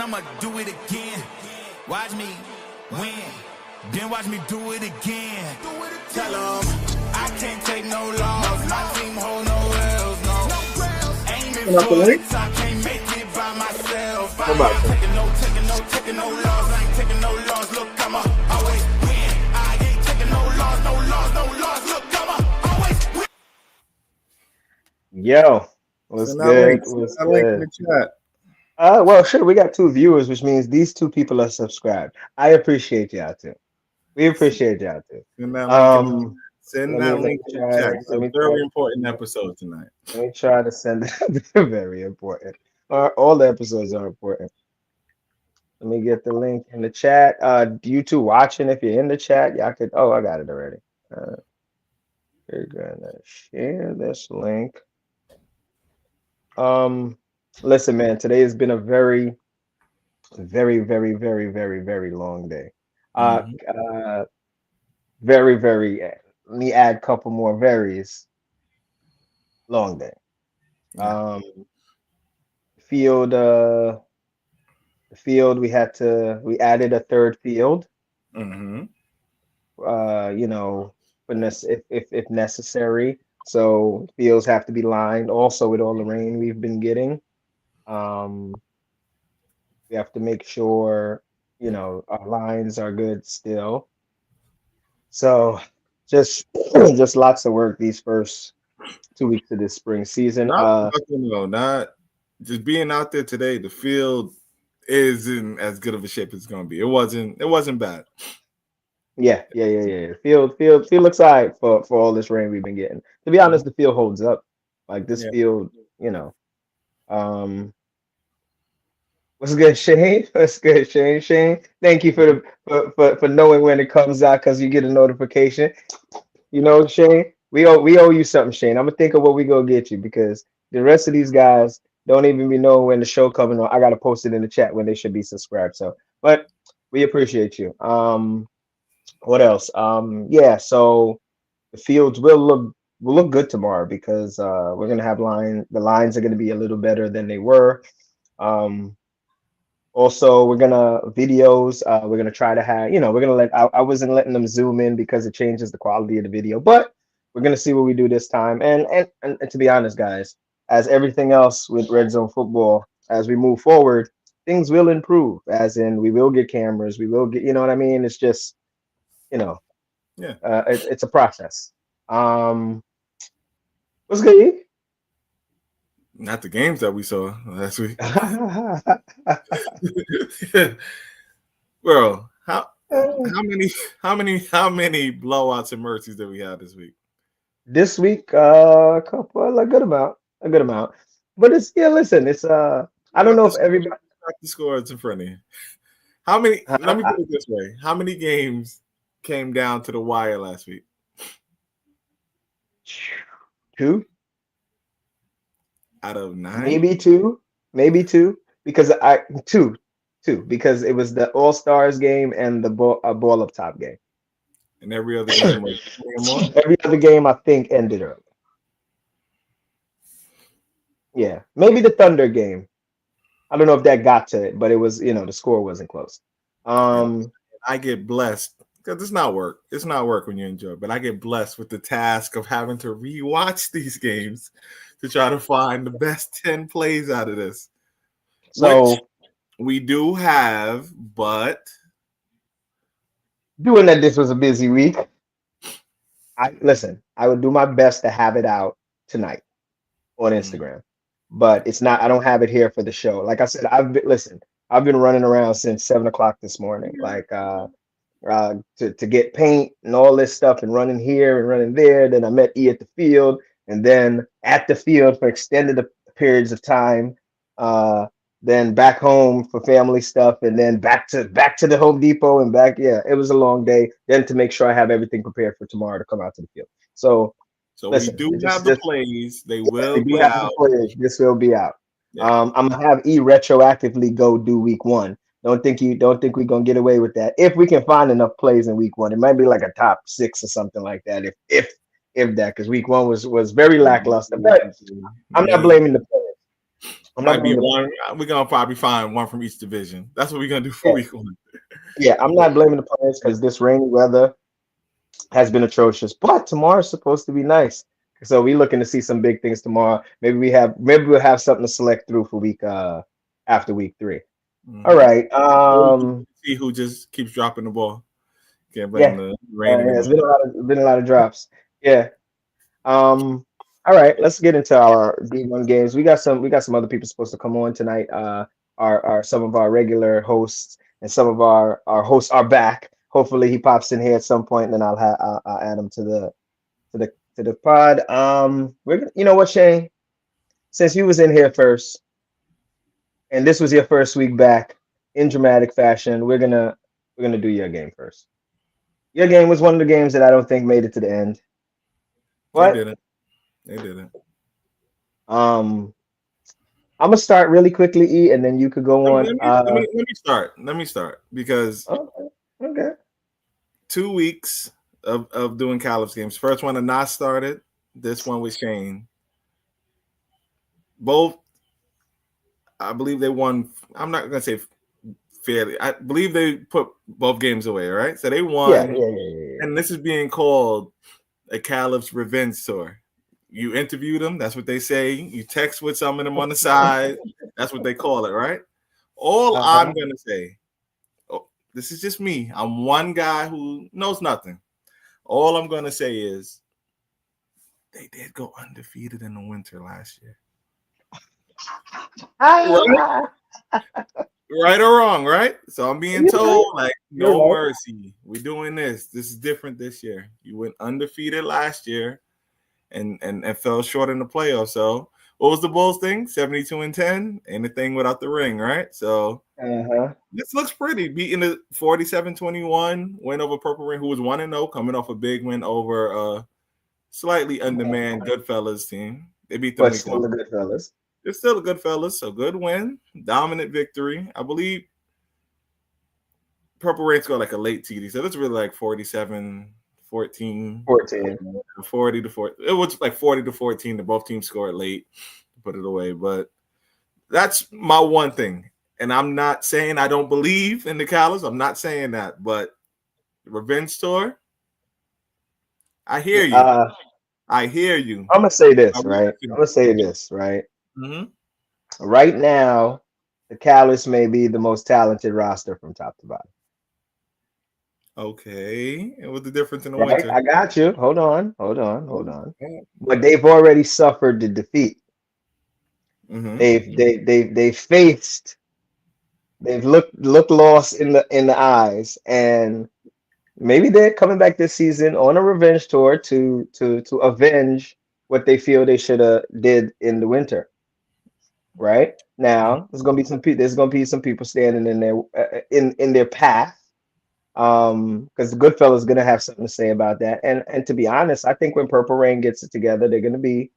and I'ma do it again. Watch me win, then watch me do it again. Tell 'em I can't take no loss. My team hold no L's, no. Aiming for the top, can't make it by myself. I ain't taking no loss. I ain't taking no loss. Look, I'ma always win. I ain't taking no loss. Look, I'ma always win. Yo, what's good? What's good? Well, sure. We got 2 viewers, which means these 2 people are subscribed. I appreciate y'all too. We appreciate y'all too. Send that link in the chat. It's a very important episode tonight. Let me try to send it. Very important. All the episodes are important. Let me get the link in the chat. You 2 watching, if you're in the chat, y'all could. Oh, I got it already. We're gonna share this link. Listen, man, today has been a very, very, very, very, very, very long day. Very, very. Let me add a couple more varies. Long day. Field. The field. We added a 3rd field. You know, if necessary. So fields have to be lined. Also, with all the rain we've been getting, we have to make sure, you know, our lines are good still. So just lots of work these first 2 weeks of this spring season. Not just being out there today. The field isn't as good of a shape as it's gonna be. It wasn't bad. Yeah. Field looks all right for all this rain we've been getting. To be honest, the field holds up. Like this field, you know. What's good, Shane? What's good, Shane? Shane, thank you for knowing when it comes out because you get a notification. You know, Shane, we owe you something, Shane. I'm gonna think of what we gonna get you because the rest of these guys don't even be knowing when the show coming on. I gotta post it in the chat when they should be subscribed. So, but we appreciate you. What else? Yeah. So the fields will look good tomorrow because we're gonna have the lines are gonna be a little better than they were. Also, we're gonna videos. We're gonna try to have, we're gonna let. I wasn't letting them zoom in because it changes the quality of the video, but we're gonna see what we do this time. And to be honest, guys, as everything else with Red Zone Football, as we move forward, things will improve. As in, we will get cameras. We will get, you know what I mean? It's just, it's a process. What's good, E? Not the games that we saw last week. Bro, how many blowouts and mercies did we have this week? This week, a good amount. But it's listen, it's I don't know if everybody the scores in front of you. How many? Let me put it this way: how many games came down to the wire last week? 2 out of 9, maybe two, because two because it was the All Stars game and the ball up top game, and every other game was every other game I think ended early. Yeah, maybe the Thunder game. I don't know if that got to it, but it was, the score wasn't close. I get blessed because it's not work. It's not work when you enjoy, but I get blessed with the task of having to rewatch these games to try to find the best 10 plays out of this. So which we do have, but doing that, this was a busy week. I would do my best to have it out tonight on Instagram, but it's not. I don't have it here for the show. Like I said, I've been running around since 7 o'clock this morning, to get paint and all this stuff, and running here and running there. Then I met E at the field, and then at the field for extended periods of time. Then back home for family stuff, and then back to the Home Depot and back. Yeah, it was a long day. Then to make sure I have everything prepared for tomorrow to come out to the field. So listen, we do have the plays. They will be out. This will be out. Yeah. I'm gonna have E retroactively go do week 1. Don't think we're gonna get away with that. If we can find enough plays in week 1, it might be like a top 6 or something like that. If that, because week 1 was very lackluster. But I'm not blaming the players. I'm not Probably be blaming one. We're gonna probably find one from each division. That's what we're gonna do for yeah, week 1. yeah. I'm not blaming the players because this rainy weather has been atrocious. But tomorrow's supposed to be nice, so we're looking to see some big things tomorrow. Maybe we'll have something to select through for week after week 3. All Mm-hmm. right. See who just keeps dropping the ball. Can't blame Yeah. the rain Yeah. anymore. It's been a lot of drops. Yeah. All right, let's get into our D1 games. We got some other people supposed to come on tonight. Our some of our regular hosts and some of our hosts are back. Hopefully he pops in here at some point, and then I'll add him to the pod. You know what, Shane? Since you was in here first, and this was your first week back in dramatic fashion, we're gonna do your game first. Your game was one of the games that I don't think made it to the end. They But didn't. They didn't. um I'm gonna start really quickly, E, and then you could go on. Let me start. Let me start because Okay, okay. 2 weeks of doing Calip's games. First one, Anas started. This one with Shane. Both, I believe they won. I'm not gonna say fairly. I believe they put both games away. Right, so they Yeah, won, yeah, yeah. and this is being called a Calip's revenge tour. You interview them. That's what they say. You text with some of them on the side. That's what they call it, right? All I'm Uh-huh. gonna say, oh, this is just me. I'm one guy who knows nothing. All I'm gonna say is they did go undefeated in the winter last year. Right? Ah, Right or wrong, right? So I'm being you're right. told, like, You're no right. mercy. We're doing this. This is different this year. You went undefeated last year and fell short in the playoffs. So what was the Bulls thing? 72-10, anything without the ring, right? So Uh-huh. this looks pretty. Beating the 47-21 win over Purple Rain, who was 1-0, coming off a big win over slightly undermanned Goodfellas team. They beat them But week 1. still the good fellas. They're still a Goodfellas, so good win, dominant victory. I believe Purple Rain scored like a late TD, so it's really like 47-14, 14. 40 to 40. It was like 40 to 14. The both teams scored late to put it away, but that's my one thing. And I'm not saying I don't believe in the Calibs. I'm not saying that, but revenge tour. I hear you. Uh, I hear you. I'm gonna say this, Are we right? I'm listening? gonna say this, right? Mm-hmm. Right now, the Cowboys may be the most talented roster from top to bottom. Okay. And what's the difference in the Right? winter? I got you. Hold on. But they've already suffered the defeat. Mm-hmm. They've faced. They've looked lost in the eyes, and maybe they're coming back this season on a revenge tour to avenge what they feel they should have did in the winter. Right now, there's gonna be some people standing in their in their path. Because the Goodfellas is gonna have something to say about that. And to be honest, I think when Purple Rain gets it together, they're gonna be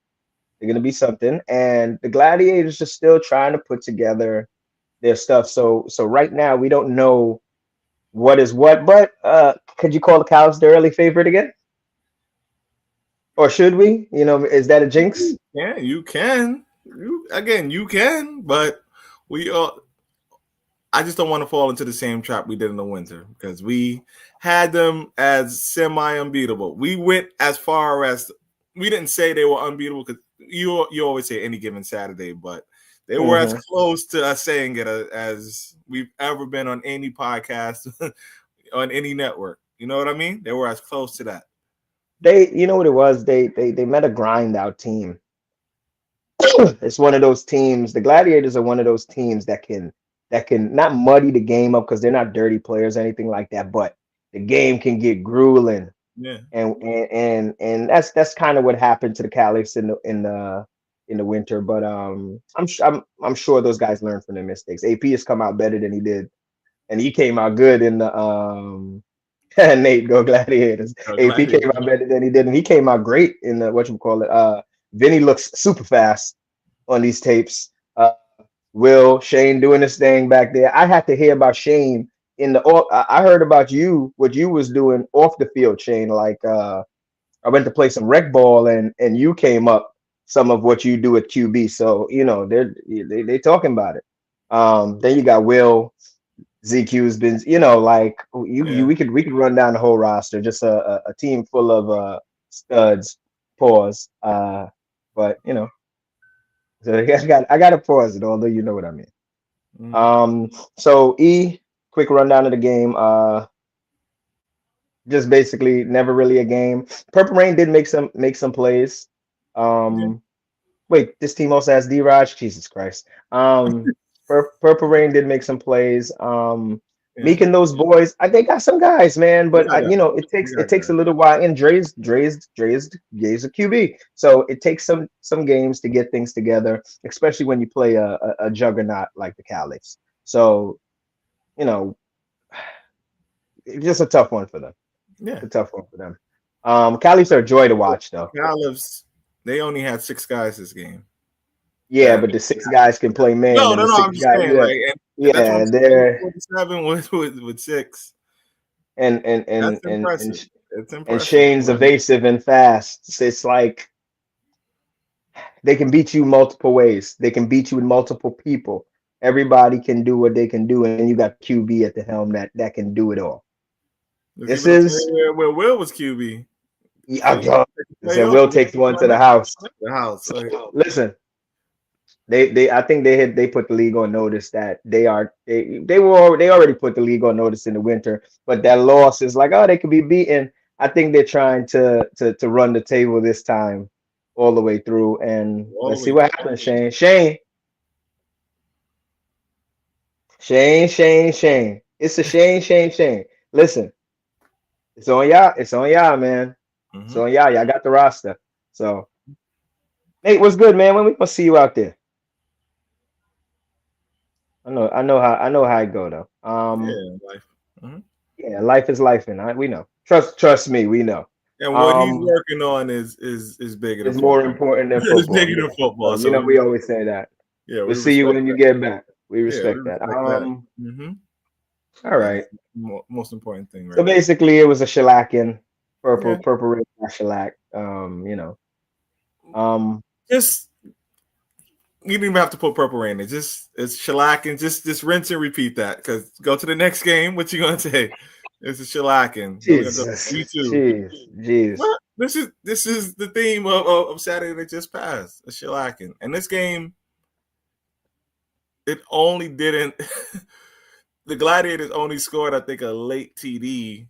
something. And the Gladiators are still trying to put together their stuff. So right now we don't know what is what, but could you call the Cows the early favorite again? Or should we? Is that a jinx? Yeah, you can. You can, but we I just don't want to fall into the same trap we did in the winter because we had them as semi unbeatable. We went as far as we didn't say they were unbeatable because you always say any given Saturday, but they were as Mm-hmm. close to us saying it as we've ever been on any podcast on any network. You know what I mean? They were as close to that. You know what it was? They met a grind out team. It's one of those teams. The Gladiators are one of those teams that can not muddy the game up because they're not dirty players or anything like that, but the game can get grueling, Yeah. and that's kind of what happened to the Caliphs in the winter. But I'm sure those guys learned from their mistakes. AP has come out better than he did, and he came out good in the Nate go Gladiators. AP Gladiators. came out better than he did, and he came out great in the what you call it. Vinny looks super fast on these tapes. Will Shane doing this thing back there? I had to hear about Shane in the. I heard about you, what you was doing off the field, Shane. Like I went to play some rec ball, and you came up. some of what you do at QB. So they talking about it. Then you got Will. ZQ's been, like Yeah. we could run down the whole roster, just a team full of studs. Pause. But so I got to pause it, although you know what I mean. Mhm. So quick rundown of the game. Just basically never really a game. Purple Rain did make some plays. Yeah. Um, Wait, this team also has D-Raj. Jesus Christ. Purple Rain did make some plays. Yeah. Meek and those boys, they got some guys, man. They But got guys. it They takes got a guys. little while. And Dre's a QB, so it takes some games to get things together, especially when you play a juggernaut like the Caliphs. So you know, it's just a tough one for them. Yeah. It's a tough one for them. Caliphs are a joy to watch, though. Caliphs, they only had 6 guys this game. Yeah, but the six guys can play man, No, and no, the no. six I'm just guys, saying, yeah, like, and that's what I'm yeah, saying. they're 47 with 6. and and and That's and impressive. and It's and impressive. Shane's evasive and fast. It's like they can beat you multiple ways. They can beat you with multiple people. Everybody can do what they can do, and then you got QB at the helm that can do it all. There's This even a play is where Will was QB. yeah, So you take the play so over Will takes one to the house. the house. So Listen, they I think they put the league on notice that they already put the league on notice in the winter, but that loss is like, oh, they could be beaten. I think they're trying to run the table this time all the way through, and all the let's see way what happens. Shane. It's a Shane. Listen, it's on y'all. It's on y'all, man. It's through. on y'all. Y'all got the roster. So, Nate, what's good, man? When we gonna see you out there? I know how it go though. Yeah, life. Mhm. Yeah, life is life, and we know. Trust me, we know. And what he's Um, working on is bigger than is more football. important than It's football. bigger Yeah. than football. So So we always say that. we We'll see you respect when you that. get back. We Yeah, we respect that. respect that. Hmm. All That's right. the most important thing So right there. basically, it was a shellacking, Yeah, purple rain shellac. Um, just you didn't even have to put purple rain in. Just it's shellacking. Just rinse and repeat that. Because go to the next game. What you gonna say? It's a shellacking. Then we're gonna go to Jesus, EP.2. jeez. Well, this is the theme of Saturday that just passed. A shellacking. And this game, it only didn't. The Gladiators only scored, I think, a late TD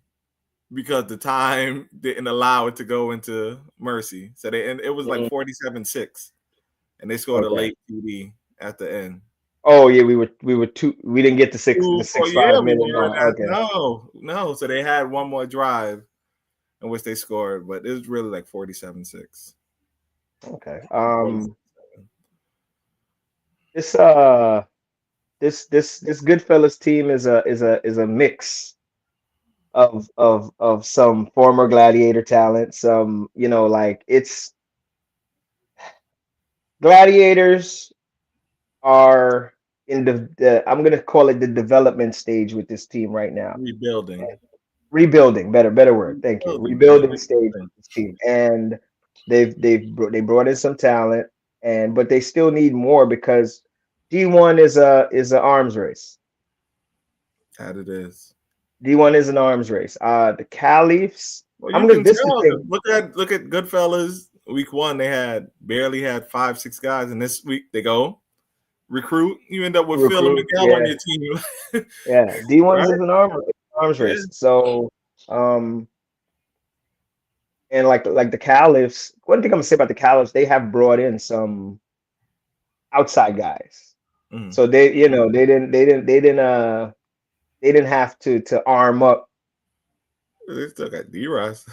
because the time didn't allow it to go into Mercy. So and it was like Mm, 47-6, and they scored a okay. late TD at the end. Oh yeah, we were two. We didn't get the Oh six yeah, five we minute were mark. that. Okay. No. So they had one more drive in which they scored, but it was really like 47-6. Okay. 47. This this Goodfellas team is a mix of some former Gladiator talent. Some like it's Gladiators are in the I'm gonna call it the development stage with this team right now. Rebuilding. Rebuilding, better word. Thank you. Rebuilding. Yeah, Rebuilding stage rebuilding. with this team, and they brought in some talent, but they still need more because D1 is a arms race. That it is. D1 is an arms race. The Caliphs. Well, you I'm gonna. can This is the tell. 'Cause thing. look at Goodfellas. Week 1, they barely had 5-6 guys, and this week they go recruit. You end up with Phil and Recruit. Miguel on Yeah, your team, yeah. D1's right? is an arms Yeah. race. So and like the Caliphs. One thing I'm gonna say about the Caliphs, they have brought in some outside guys. Mhm. So they didn't have to arm up. They still got D-Ross.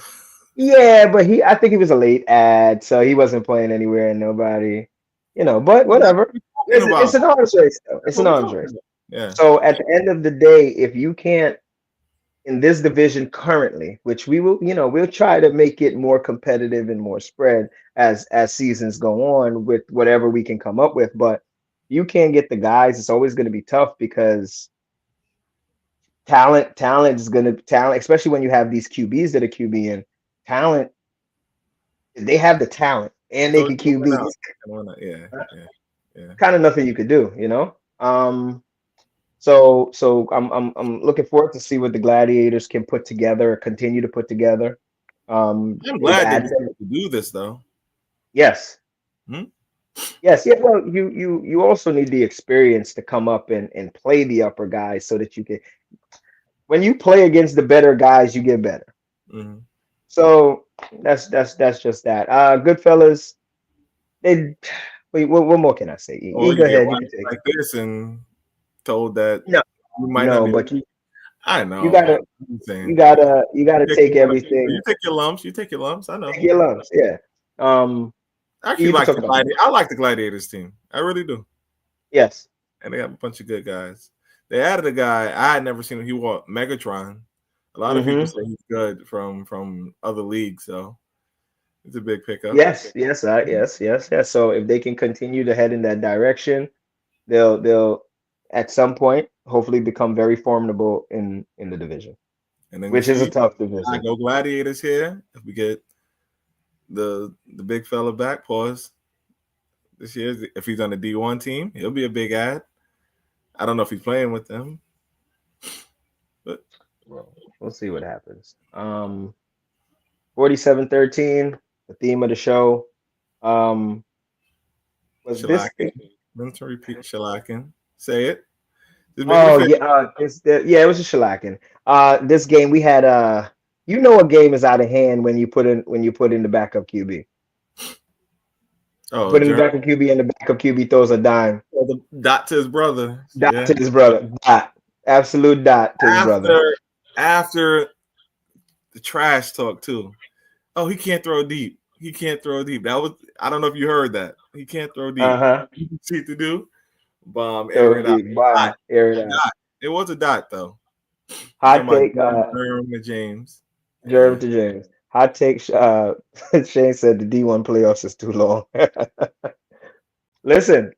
Yeah, but I think he was a late ad, so he wasn't playing anywhere and nobody, but That's what whatever. we're talking It's about. an arms race though. That's It's what an we're arms talking race. about. Yeah. So at the end of the day, if you can't in this division currently, which we will, we'll try to make it more competitive and more spread as seasons go on with whatever we can come up with. But you can't get the guys, it's always going to be tough because talent is going to talent, especially when you have these QBs that are QB in talent. They have the talent. and they can QB. Yeah. Kind of nothing you could do, you know. So I'm looking forward to see what the Gladiators can put together or continue to put together. I'm glad they decided to do this though. Yes. Hmm? Yes, yeah. Well, you also need the experience to come up and play the upper guys so that you can. When you play against the better guys, you get better. Mm-hmm. So that's just that. Goodfellas. They. Wait, what more can I say? Or You you go get ahead. You watched can take like it. this and told that No, you might not no, be. but I you know. gotta I'm saying. you gotta take everything. You take your lumps. You take your lumps. I know. Take your lumps. Yeah. I actually You can like talk the about that. I like the Gladiators team. I really do. Yes. And they have a bunch of good guys. They added a guy I had never seen him. He wore Megatron. A lot of people Mm-hmm. say he's good from other leagues, so it's a big pickup. Yes. Yes. So if they can continue to head in that direction, they'll at some point hopefully become very formidable in the division, And then you which is a see, tough I division. go Gladiators here. If we get the big fella back, pause this year. If he's on the D1 team, he'll be a big ad. I don't know if he's playing with them, but Well, we'll see what happens. 47-13, the theme of the show. Um, was this? shellacking. Let me repeat shellacking. Say it. Just make it Oh official. yeah, it was a shellacking. This game we had you know a game is out of hand when you put in the backup QB. Oh, Put in the Jeremy. backup QB and the backup QB throws a dime. The dot to his brother. Dot Yeah. to his brother. Dot. Absolute dot to his brother. After the trash talk too. Oh, he can't throw deep. He can't throw deep. That was I don't know if you heard that. He can't throw deep. Uh-huh. You can see to do. Bomb, So air it out. bomb, air it out. Dot. It was a dot though. Hot Talking take, about Jerm to James. Jerm to James. Hot take, Shane said the D1 playoffs is too long. Listen.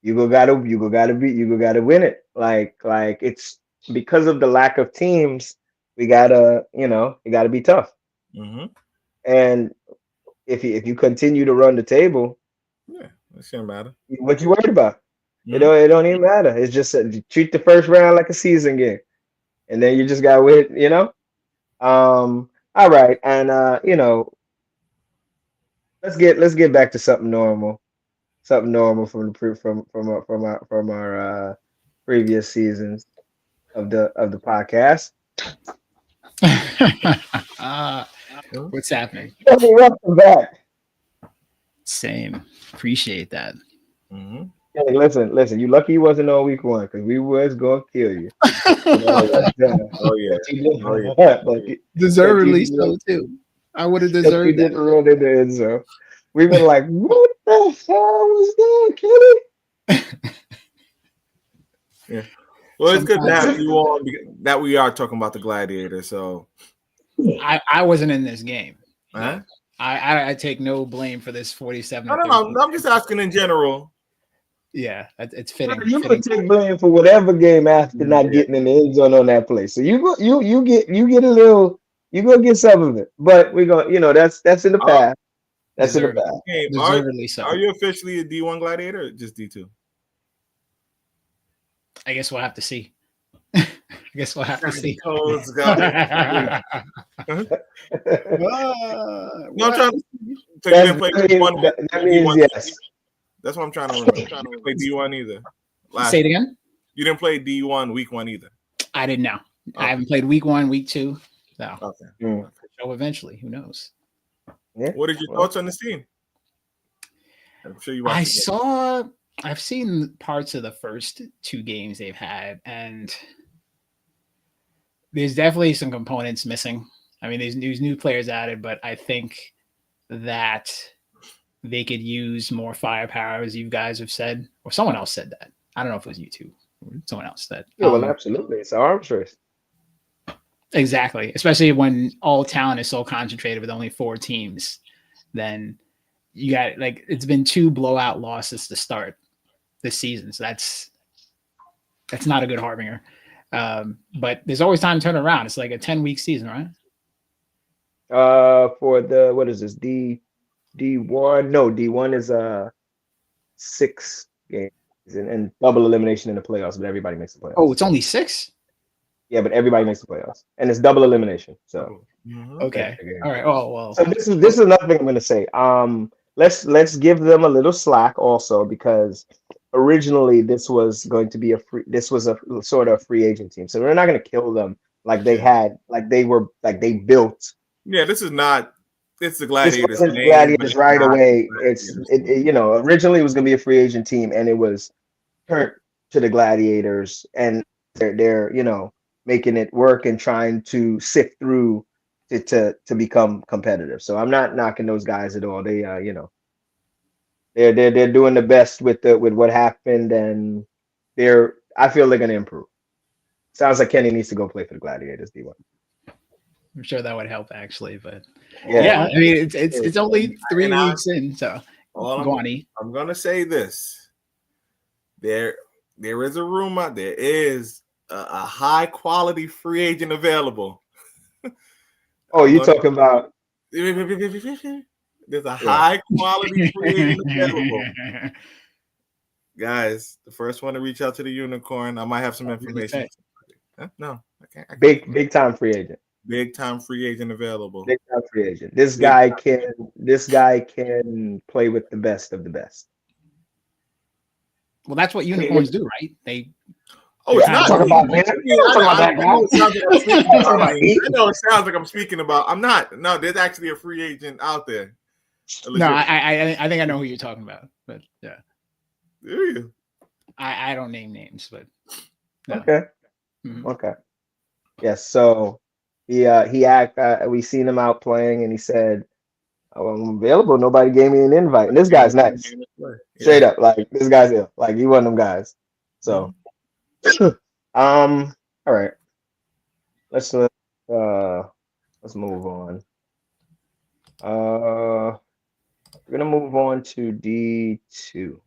You gotta win it. Like it's because of the lack of teams, we gotta, it gotta be tough. Mm-hmm. And if you continue to run the table, Yeah, that shouldn't matter. what you worried about? Mm-hmm. It don't even matter. It's just treat the first round like a season game, and then you just got to win. All right, and let's get back to something normal from our previous seasons of the podcast. What's happening? Welcome back. Same. Appreciate that. Mm-hmm. Hey, listen. You lucky you wasn't on week 1 because we was gonna kill you. Oh yeah. Deservedly so too. I would have deserved you that. didn't run in the end zone. We've been like, what the hell was that, Kenny? Yeah. Well, it's good to have you on. That we are talking about the Gladiator. So I wasn't in this game. huh? I take no blame for this 47. No. I'm just asking in general. Yeah, it's fitting. You could take blame for whatever game after not getting in the end zone on that play. So you get a little, you gonna get some of it. But we're gonna, that's in the past. That's in the past. Okay, Deservedly so. Are you officially a D1 Gladiator or just D2? I guess we'll have to see. I guess we'll have to see. No, I'm trying to. So you didn't play D1. That means yes. That's what I'm trying to remember. You didn't play D1 either. Say it again. You didn't play D1 week 1 either. I didn't know. Okay. I haven't played week 1, week 2. So okay. So eventually, who knows? Yeah. What are your thoughts on this team? I'm sure you watched I've seen parts of the first 2 games they've had, and there's definitely some components missing. I mean, there's new players added, but I think that they could use more firepower, as you guys have said, or someone else said that. I don't know if it was you two, or someone else said. Yeah, well, absolutely, it's an arms race. Exactly, especially when all talent is so concentrated with only 4 teams. Then you got it's been 2 blowout losses to start this season, so that's not a good harbinger. But there's always time to turn around. It's like a 10-week season, right? For the what is this D1. No, D1 is 6 games and double elimination in the playoffs, but everybody makes the Oh, playoffs. it's only 6. Yeah, but everybody makes the playoffs, and it's double elimination. So Okay. extra game. All right. Oh well. So this is another thing I'm going to say. Let's give them a little slack also because originally this was going to be this was a sort of free agent team. So we're not going to kill them like they had like they built. Yeah, this is not. It's the This Gladiators wasn't the name, but Gladiators it's right not away. the It's Gladiators it, team. it you know originally it was going to be a free agent team and it was turned to the Gladiators and they're making it work and trying to sift through to become competitive. So I'm not knocking those guys at all. They they're doing the best with what happened and I feel they're gonna improve. Sounds like Kenny needs to go play for the Gladiators, D1. I'm sure that would help actually, but Yeah. yeah, I mean it's only 3 And weeks in, so go on, E. I'm gonna say this. There is a rumor. There is a high quality free agent available. Oh, you talking about There's a high quality free agent available. Guys, the first one to reach out to the unicorn. I might have some information. No, I can't. Big time free agent. Big time free agent available. Big time free agent. This guy can play with the best of the best. Well, that's what unicorns do, right? They it's not. Talking about that. I know it sounds like I'm speaking about. I'm not. No, there's actually a free agent out there. No, I think I know who you're talking about, but yeah. Do you? I don't name names, but no. Okay. Mm-hmm. Okay. Yes. So we seen him out playing, and he said, oh, "I'm available. Nobody gave me an invite." And this guy's nice. Straight up, like this guy's ill. Like he one of them guys. So, all right. Let's move on. We're gonna move on to D2.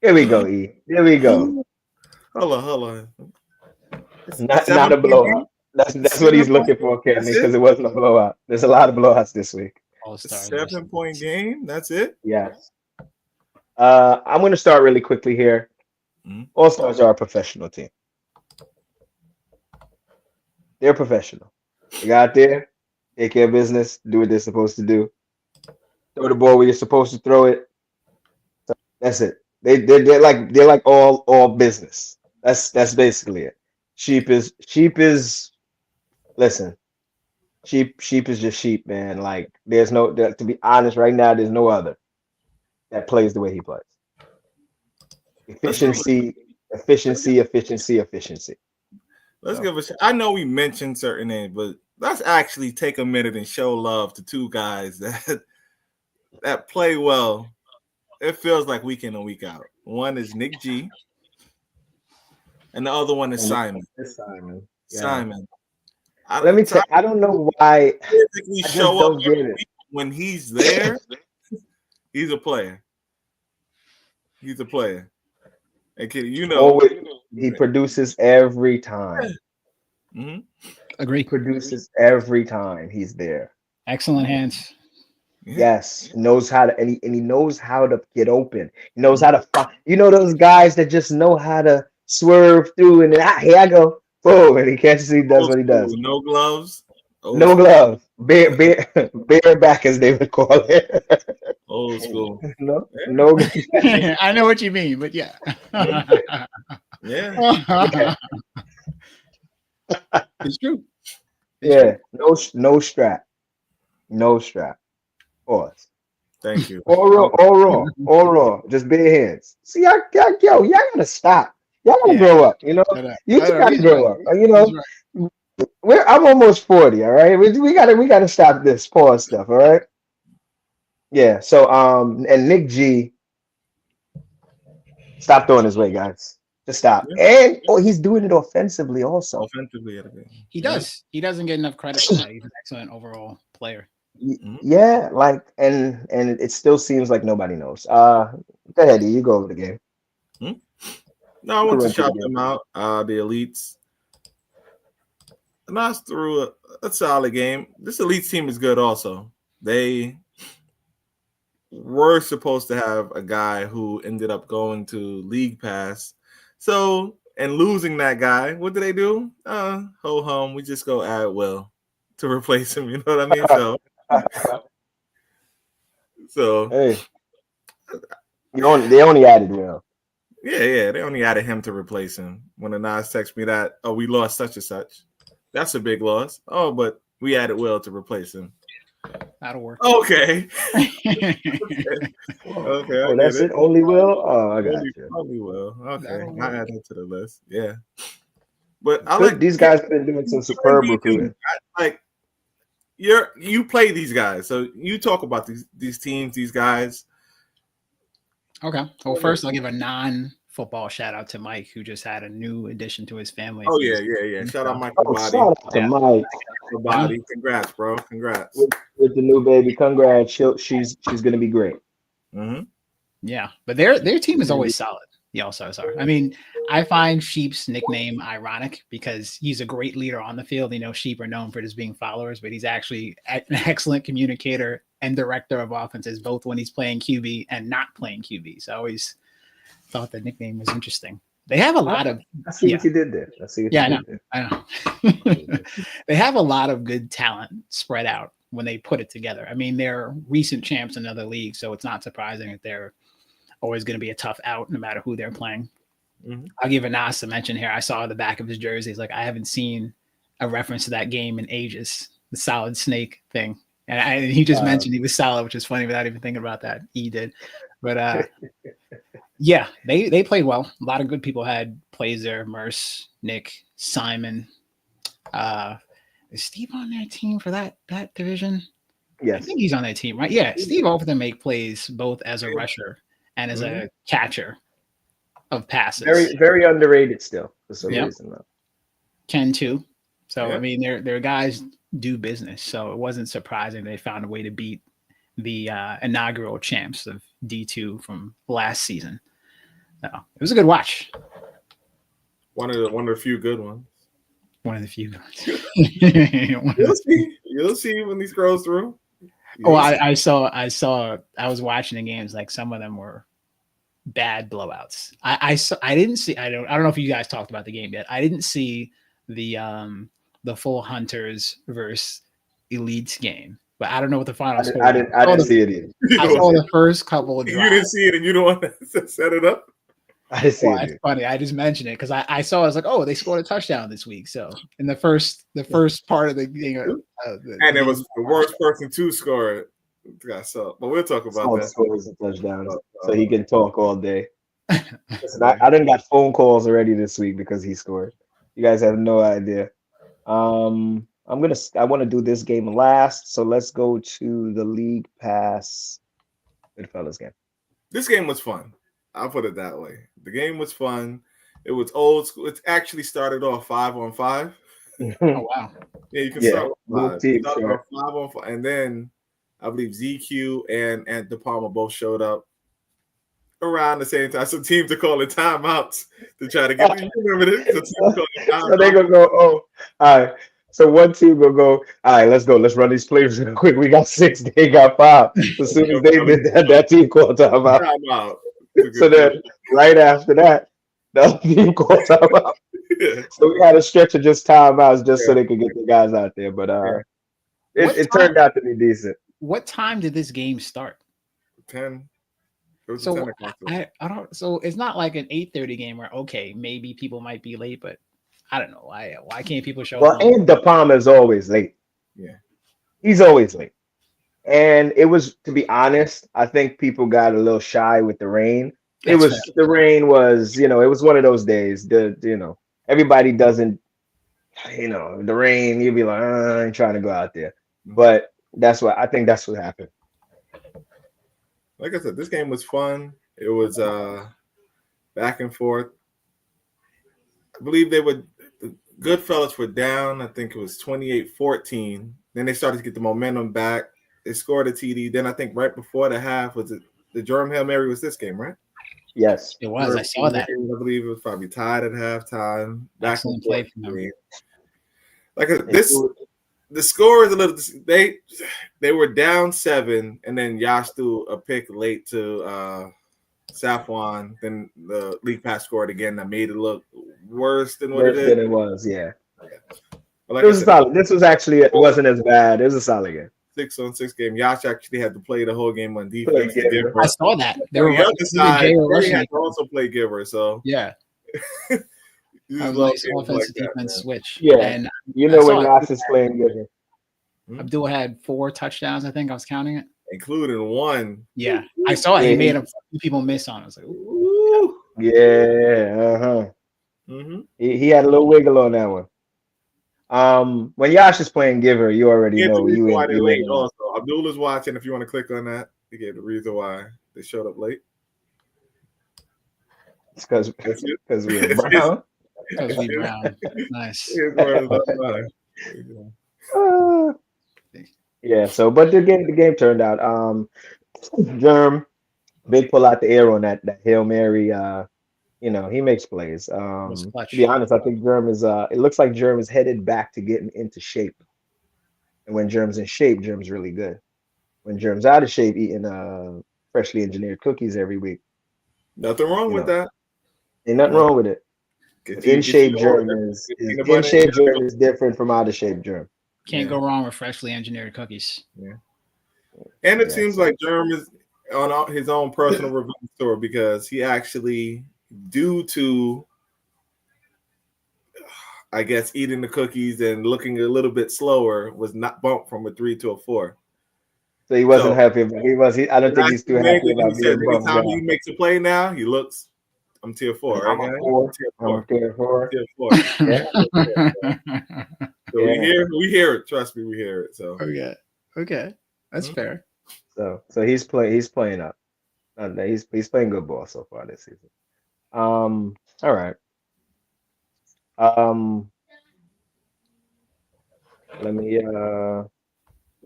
Here we go, E. Here we go. Hold on. Not a blowout. That's what he's looking for, Kenny, because it wasn't a blowout. There's a lot of blowouts this week. 7-point game. That's it. Yes. I'm going to start really quickly here. All Stars are a professional team. They're professional. They got out there, take care of business, do what they're supposed to do, throw the ball where you're supposed to throw it. So that's it. They're like all business. That's basically it. Sheep is listen. Sheep is just sheep, man. Like there's no to be honest right now, there's no other that plays the way he plays. Efficiency. Let's give a. I know we mentioned certain names, but let's actually take a minute and show love to two guys that play well. It feels like week in and week out. One is Nick G, and the other one is Simon. Simon. Yeah. Simon. Let me tell you, I don't know why physically show up when he's there. He's a player. He's a player. And kid, he produces every time. Mm-hmm. Agree. Produces every time he's there. Excellent hands. Yes, knows how to, and he knows how to get open. He knows how to find. Those guys that just know how to swerve through, and here I go, boom, and he catches. He does what he does. No gloves. No gloves. Bareback, as they would call it. Old school. No. I know what you mean, but yeah. Yeah. It's true. Yeah. No strap. No strap. Pause. Thank you. All raw. Just bare hands. See, y'all gotta stop. Y'all gotta grow up. You gotta grow up. I'm almost 40. All right, we gotta stop this pause stuff. All right. Yeah. So and Nick G, stop throwing his way, guys. Just stop. And he's doing it offensively also. He does. He doesn't get enough credit for that. He's an excellent overall player. Yeah, and it still seems like nobody knows. Go ahead, you go over the game. No, I want to shout them out. The elites. Nas threw a solid game. This elites team is good also. they were supposed to have a guy who ended up going to League Pass. So, and losing that guy, what do they do? Ho hum, we just go add Will to replace him. You know what I mean? So Hey, they only added Will. Yeah, they only added him to replace him. When Nas texted me that, oh, we lost such and such. That's a big loss. Oh, but we added Will to replace him. That'll work. Okay. Okay. Oh, that's it. Only Will. Oh, I got you. Only Will. Okay, That'll I work. add him to the list. Yeah, but I Good. like These guys have been doing some superb recruiting. Like you play these guys, so you talk about these teams, these guys. Okay. Well, first I'll give a non-football shout out to Mike, who just had a new addition to his family. Oh yeah. Shout out Mike Oh, Body. shout out to Mike Body. Congrats, bro. Congrats. with the new baby. Congrats. She's gonna be great. Mm-hmm. Yeah, but their team is always solid. The All-Stars are. I mean, I find Sheep's nickname ironic because he's a great leader on the field. You know, Sheep are known for just being followers, but he's actually an excellent communicator and director of offenses, both when he's playing QB and not playing QB. So I always thought the nickname was interesting. They have a lot of. I see what you did there. I know. They have a lot of good talent spread out when they put it together. I mean, they're recent champs in other leagues, so it's not surprising that they're always going to be a tough out no matter who they're playing. Mm-hmm. I'll give Anas a mention here. I saw the back of his jersey. He's like, I haven't seen a reference to that game in ages, the solid snake thing. And he just mentioned he was solid, which is funny without even thinking about that. He did. But yeah, they played well. A lot of good people had plays there. Merce, Nick, Simon. Is Steve on their team for that division? Yes. I think he's on that team, right? Yeah, Steve often make plays both as a rusher and as a catcher of passes. Very, very underrated still for some reason though. Ken too. So I mean, their guys do business. So it wasn't surprising they found a way to beat the inaugural champs of D2 from last season. No, it was a good watch. One of the few good ones. One of the few. You'll see when these scrolls through. I was watching the games, like some of them were bad blowouts. I don't know if you guys talked about the game yet. I didn't see the full Hunters versus Elites game, but I don't know what the final score. I didn't see it either. I saw the first couple of drives. You didn't see it and you don't want to set it up? I didn't see it. It's funny. I just mentioned it because I saw. I was like, "Oh, they scored a touchdown this week." So in the first part of the game, and it was the worst person to score it. So, but we'll talk about that. Scores a touchdown, so he can talk all day. Listen, I done got phone calls already this week because he scored. You guys have no idea. I want to do this game last, so let's go to the League Pass Goodfellas game. This game was fun. I'll put it that way. The game was fun. It was old school. It actually started off 5-on-5. Oh wow! Yeah, you can start with 5-on-5, and then I believe ZQ and De Palma both showed up around the same time. So teams are calling timeouts to try to get. You remember this? So they gonna go. Oh, all right. So one team will go. All right, let's go. Let's run these plays real quick. We got 6. They got 5. As soon as they did that team called timeout. So then, right after that, the other team called timeout. Yeah. So we had a stretch of just timeouts just so they could get the guys out there. But it turned out to be decent. What time did this game start? 10. It was so 10 o'clock. I don't. So it's not like an 8:30 game where maybe people might be late, but I don't know why can't people show up? Well, and De Palma is always late. Yeah, he's always late. And it was, to be honest, I think people got a little shy with the rain. The rain was, it was one of those days. Everybody doesn't, the rain. You'd be like, I ain't trying to go out there. But I think that's what happened. Like I said, this game was fun. It was back and forth. I believe the Goodfellas were down. I think it was 28-14. Then they started to get the momentum back. They scored a TD. Then I think right before the half was the Jerome Hail Mary was this game, right? Yes, it was. I saw that. I believe it was probably tied at halftime. Excellent play from them. Like this, the score is a little. They were down 7, and then Yash threw a pick late to Safwan. Then the league pass scored again. That made it look worse than what Worse it than is. it was, yeah. But like It was solid. This was actually, it wasn't as bad. It was a solid game. 6-on-6 game. Yash actually had to play the whole game on defense. I saw that. They On were the other side, Jay Curry rushing had each to also play Giver. So yeah. you That just was love nice games offensive like that, defense man. switch. Yeah. And You I know saw when it. Ross is playing good. Abdul had 4 touchdowns. I think I was counting it. Including one. Yeah, I saw it. Yeah, He made a few people miss on. I was like, ooh. Ooh. Yeah, Mm-hmm. He had a little wiggle on that one. When Yash is playing Giver, you already Here's the know reason you why in. they're You late. in. Also, Abdul is watching. If you want to click on that, he gave the reason why they showed up late. It's because we're brown. Because we Brown. Nice. Here's why it's not mine. Yeah. So, but the game turned out. Germ, big pull out the air on that Hail Mary. He makes plays. Was To clutch. be honest, I think Germ is. It looks like Germ is headed back to getting into shape. And when Germ's in shape, Germ's really good. When Germ's out of shape, eating freshly engineered cookies every week, Nothing wrong with that. ain't nothing wrong with it. In shape Germ is different from out of shape Germ. Can't go wrong with freshly engineered cookies. Yeah. And it seems like Germ is on his own personal revenge tour because he actually, due to, I guess, eating the cookies and looking a little bit slower, was not bumped from a 3 to a 4. So he wasn't happy. I don't think he's too happy about he said being bumped anytime down. he makes a play now, he looks. I'm tier 4, right, guys? I'm tier 4. Tier 4. Yeah. So we hear it. Trust me, we hear it. So okay, that's fair. So he's playing up. He's playing good ball so far this season. All right. Let me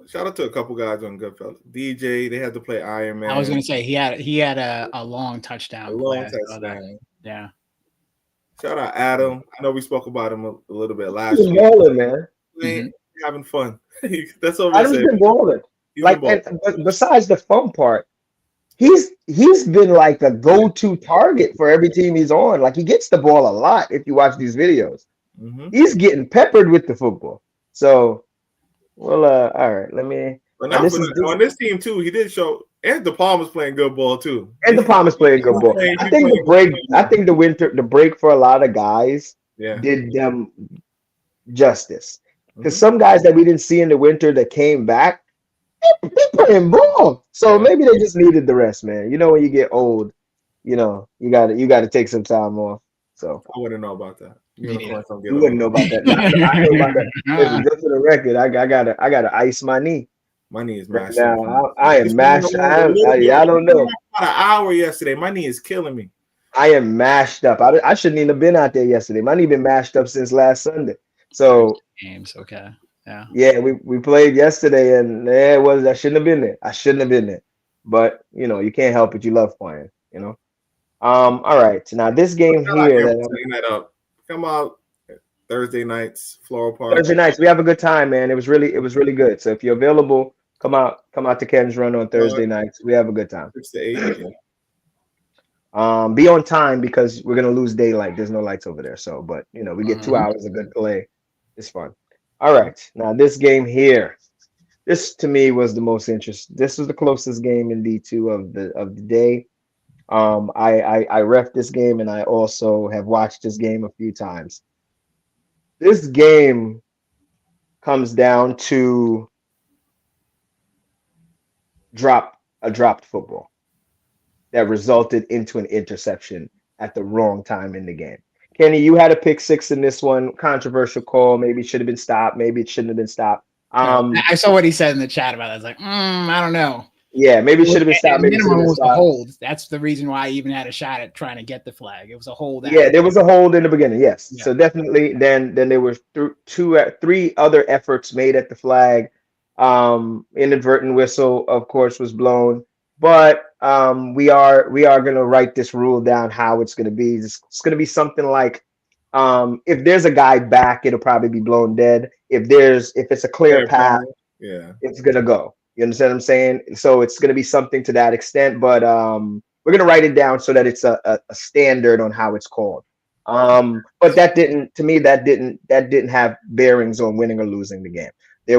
shout out to a couple guys on Goodfellas. DJ, they had to play Iron Man. I was gonna say he had a long touchdown. Yeah. Shout out Adam. I know we spoke about him a little bit last year. He's balling, man. He's having fun. That's what Adam's been balling. And besides the fun part, he's been like a go-to target for every team he's on. Like he gets the ball a lot if you watch these videos. Mm-hmm. He's getting peppered with the football. So, well, all right. Let me. On this team too, he did show. And the Palmer's playing good ball too. And the Palmer's playing good ball. I think the break for a lot of guys did them justice. Because some guys that we didn't see in the winter that came back, they playing ball. So maybe they just needed the rest, man. You know, when you get old, you got to take some time off. So I wouldn't know about that. You wouldn't know about that. I know about that. Just for the record, I gotta ice my knee. My knee is mashed. Now I am mashed. I don't know. About an hour yesterday. My knee is killing me. I am mashed up. I shouldn't even have been out there yesterday. My knee been mashed up since last Sunday. So games, okay. Yeah. Yeah, we played yesterday and I shouldn't have been there. I shouldn't have been there. But you can't help it. You love playing, All right. Now this game here come out Thursday nights, Floral Park. Thursday nights. We have a good time, man. It was really good. So if you're available, come out to Ken's Run on Thursday nights. We have a good time. 6 to 8. Be on time because we're gonna lose daylight. There's no lights over there. So, but we get 2 hours of good play. It's fun. All right. Now this game here. This to me was the most interesting. This was the closest game in D2 of the day. I ref this game and I also have watched this game a few times. This game comes down to a dropped football that resulted into an interception at the wrong time in the game. Kenny, you had a pick 6 in this one. Controversial call. Maybe it should have been stopped. Maybe it shouldn't have been stopped. I saw what he said in the chat about it. I was like, I don't know. Yeah, maybe it should have been stopped. Maybe it was a hold. That's the reason why I even had a shot at trying to get the flag. It was a hold. Yeah, there was a hold in the beginning. Yes, so definitely. Then there were 3 other efforts made at the flag. Inadvertent whistle, of course, was blown. But we are going to write this rule down how it's going to be. It's going to be something like If there's a guy back, it'll probably be blown dead. If it's a clear path, yeah, it's gonna go. You understand what I'm saying? So it's gonna be something to that extent, but we're gonna write it down so that it's a standard on how it's called. But that didn't have bearings on winning or losing the game. They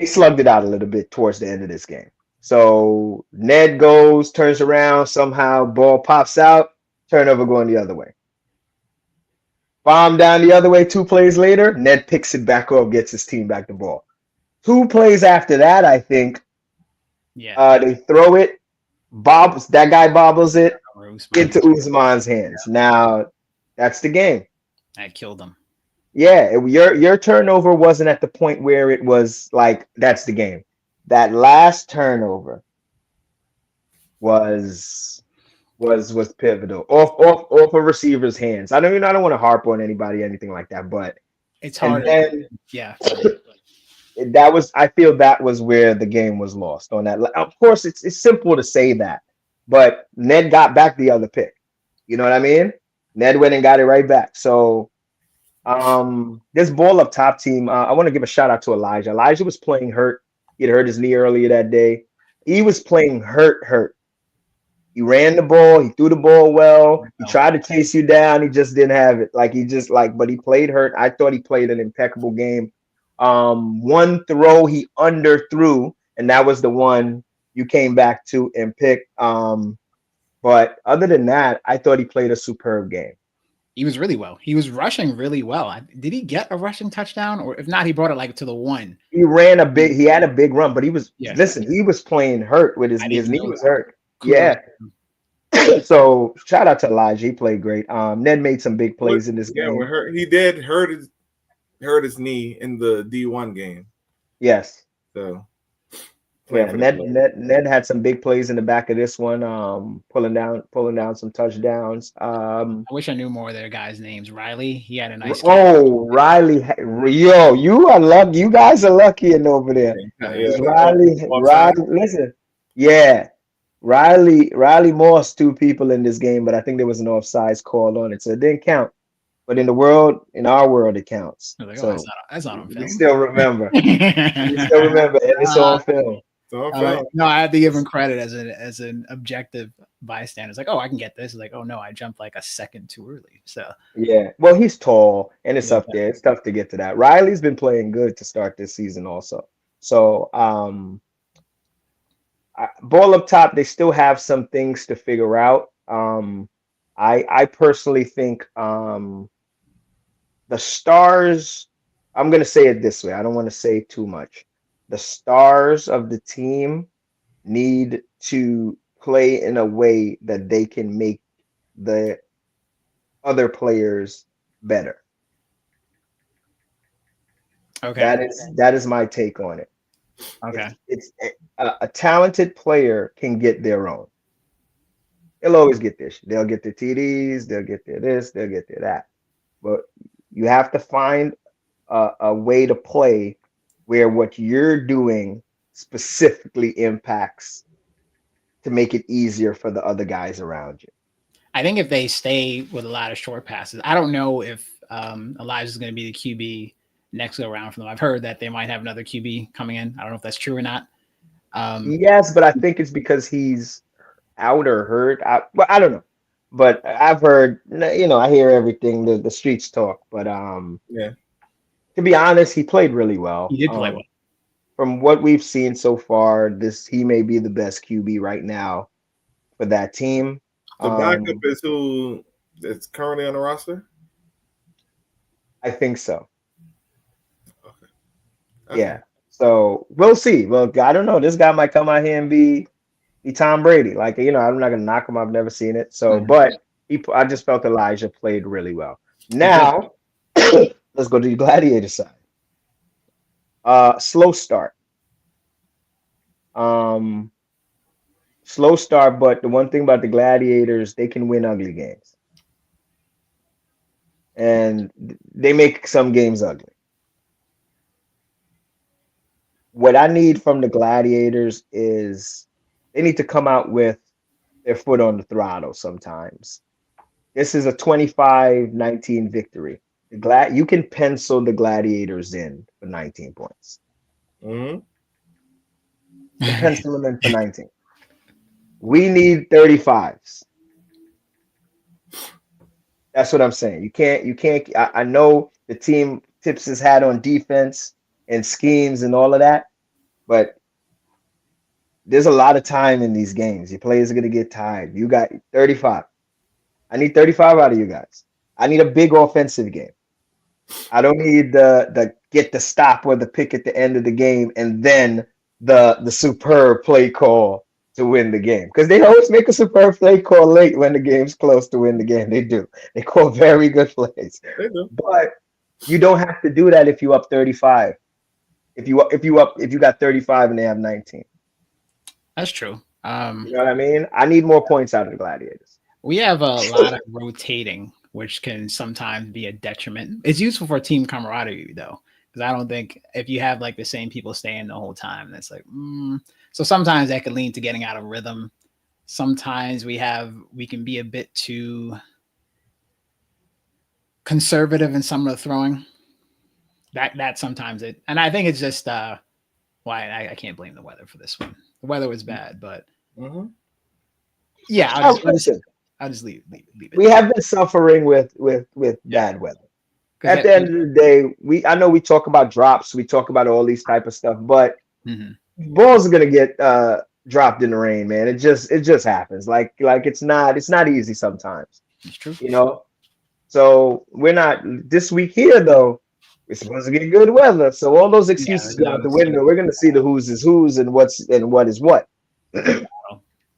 slugged it out a little bit towards the end of this game. So Ned turns around, somehow ball pops out, turnover going the other way. Bomb down the other way 2 plays later, Ned picks it back up, gets his team back the ball. 2 plays after that, I think, they throw it, that guy bobbles it into Usman's hands. Now, that's the game. That killed him. Yeah, your turnover wasn't at the point where it was like, that's the game. That last turnover was pivotal off a receiver's hands. I don't want to harp on anybody, anything like that, but it's hard. Then, yeah, I feel that was where the game was lost on that. Of course, it's simple to say that, but Ned got back the other pick. You know what I mean? Ned went and got it right back. So, this ball up top team, I want to give a shout out to Elijah. Elijah was playing hurt. He had hurt his knee earlier that day. He was playing hurt. He ran the ball. He threw the ball well. He tried to chase you down. He just didn't have it. But he played hurt. I thought he played an impeccable game. One throw he underthrew, and that was the one you came back to and picked. But other than that, I thought he played a superb game. He was really well. He was rushing really well. Did he get a rushing touchdown? Or if not, he brought it to the 1. He had a big run, but he was playing hurt with his knee was hurt. Cool. Yeah. So shout out to Elijah. He played great. Ned made some big plays in this game. He did hurt his knee in the D1 game. Yes. So yeah, Ned had some big plays in the back of this one, pulling down some touchdowns. I wish I knew more of their guys' names. Riley, he had a nice game. Oh, Riley, you are lucky. You guys are lucky in over there. Yeah. Riley, listen. Yeah. Riley Moss 2 people in this game, but I think there was an offsides call on it, so it didn't count. But in our world, it counts. Like, so that's not on film. You still remember. And it's on film. No, I had to give him credit as an objective bystander. It's like, oh, I can get this. It's like, oh no, I jumped like a second too early. So yeah, well, he's tall and it's up there. It's tough to get to that. Riley's been playing good to start this season also. So ball up top, they still have some things to figure out. I personally think the stars, I'm going to say it this way. I don't want to say too much. The stars of the team need to play in a way that they can make the other players better. Okay. That is my take on it. Okay. It's a talented player can get their own. They'll always get this. They'll get their TDs. They'll get their this. They'll get their that. But you have to find a way to play where what you're doing specifically impacts to make it easier for the other guys around you. I think if they stay with a lot of short passes, I don't know if Elijah is going to be the QB next go around for them. I've heard that they might have another QB coming in. I don't know if that's true or not. Yes, but I think it's because he's out or hurt. I don't know. But I've heard, I hear everything the streets talk. But to be honest, he played really well. He did play well. From what we've seen so far, he may be the best QB right now for that team. The backup is who is currently on the roster? I think so. Okay. Yeah. So we'll see. Well, I don't know. This guy might come out here and be Tom Brady. I'm not gonna knock him. I've never seen it. So, but I just felt Elijah played really well. Now, let's go to the Gladiator side. Slow start. Slow start, but the one thing about the Gladiators, they can win ugly games. And they make some games ugly. What I need from the Gladiators is they need to come out with their foot on the throttle sometimes. This is a 25-19 victory. You can pencil the Gladiators in for 19 points. Mm-hmm. Pencil them in for 19. We need 35s. That's what I'm saying. You can't. I know the team tips his hat on defense and schemes and all of that, but there's a lot of time in these games. Your players are gonna get tired. You got 35. I need 35 out of you guys. I need a big offensive game. I don't need the get the stop or the pick at the end of the game and then the superb play call to win the game. Because they always make a superb play call late when the game's close to win the game. They do. They call very good plays. They do. But you don't have to do that if you up 35. If you got 35 and they have 19. That's true. You know what I mean? I need more points out of the Gladiators. We have a lot of rotating, which can sometimes be a detriment. It's useful for team camaraderie, though, because I don't think if you have like the same people staying the whole time, that's like, So sometimes that could lead to getting out of rhythm. Sometimes we can be a bit too conservative in some of the throwing. That sometimes it, and I think it's just why I can't blame the weather for this one. The weather was bad, but yeah, I'll just leave it. We have been suffering with bad weather. At the end of the day, I know we talk about drops, we talk about all these type of stuff, but balls are gonna get dropped in the rain, man. It just happens. Like it's not easy sometimes. It's true. You know, so we're not this week here though. We're supposed to get good weather, so all those excuses go out the window. We're gonna see the who's is who's and what is what.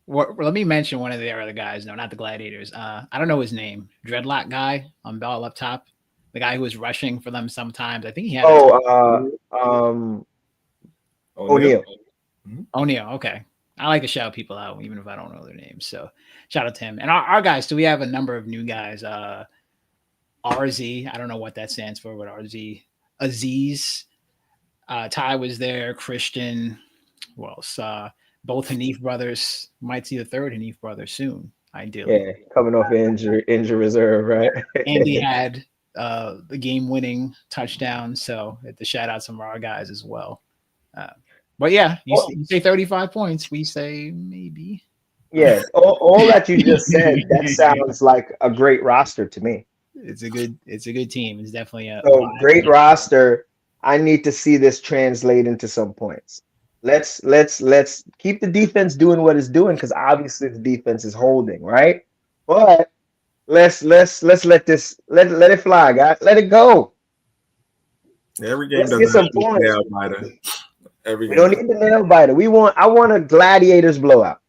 Let me mention one of the other guys. No, not the Gladiators. I don't know his name. Dreadlock guy on ball up top. The guy who was rushing for them sometimes. I think he had. O'Neal. O'Neal. Okay. I like to shout people out even if I don't know their names. So shout out to him. And our guys. So we have a number of new guys. RZ. I don't know what that stands for, but RZ. Aziz. Ty was there. Christian. Who else? Both Hanif brothers. Might see the third Hanif brother soon, ideally. Yeah, coming off injury reserve, right? Andy had the game-winning touchdown, so the shout out some of our guys as well. But yeah, you say 35 points, we say maybe. Yeah, all that you just said, that sounds like a great roster to me. It's a good team. It's definitely a great roster. I need to see this translate into some points. Let's keep the defense doing what it's doing because obviously the defense is holding, right? But let's let it fly, guys. Let it go. Every game doesn't have a nail biter. We don't need the nail biter. I want a Gladiators blowout.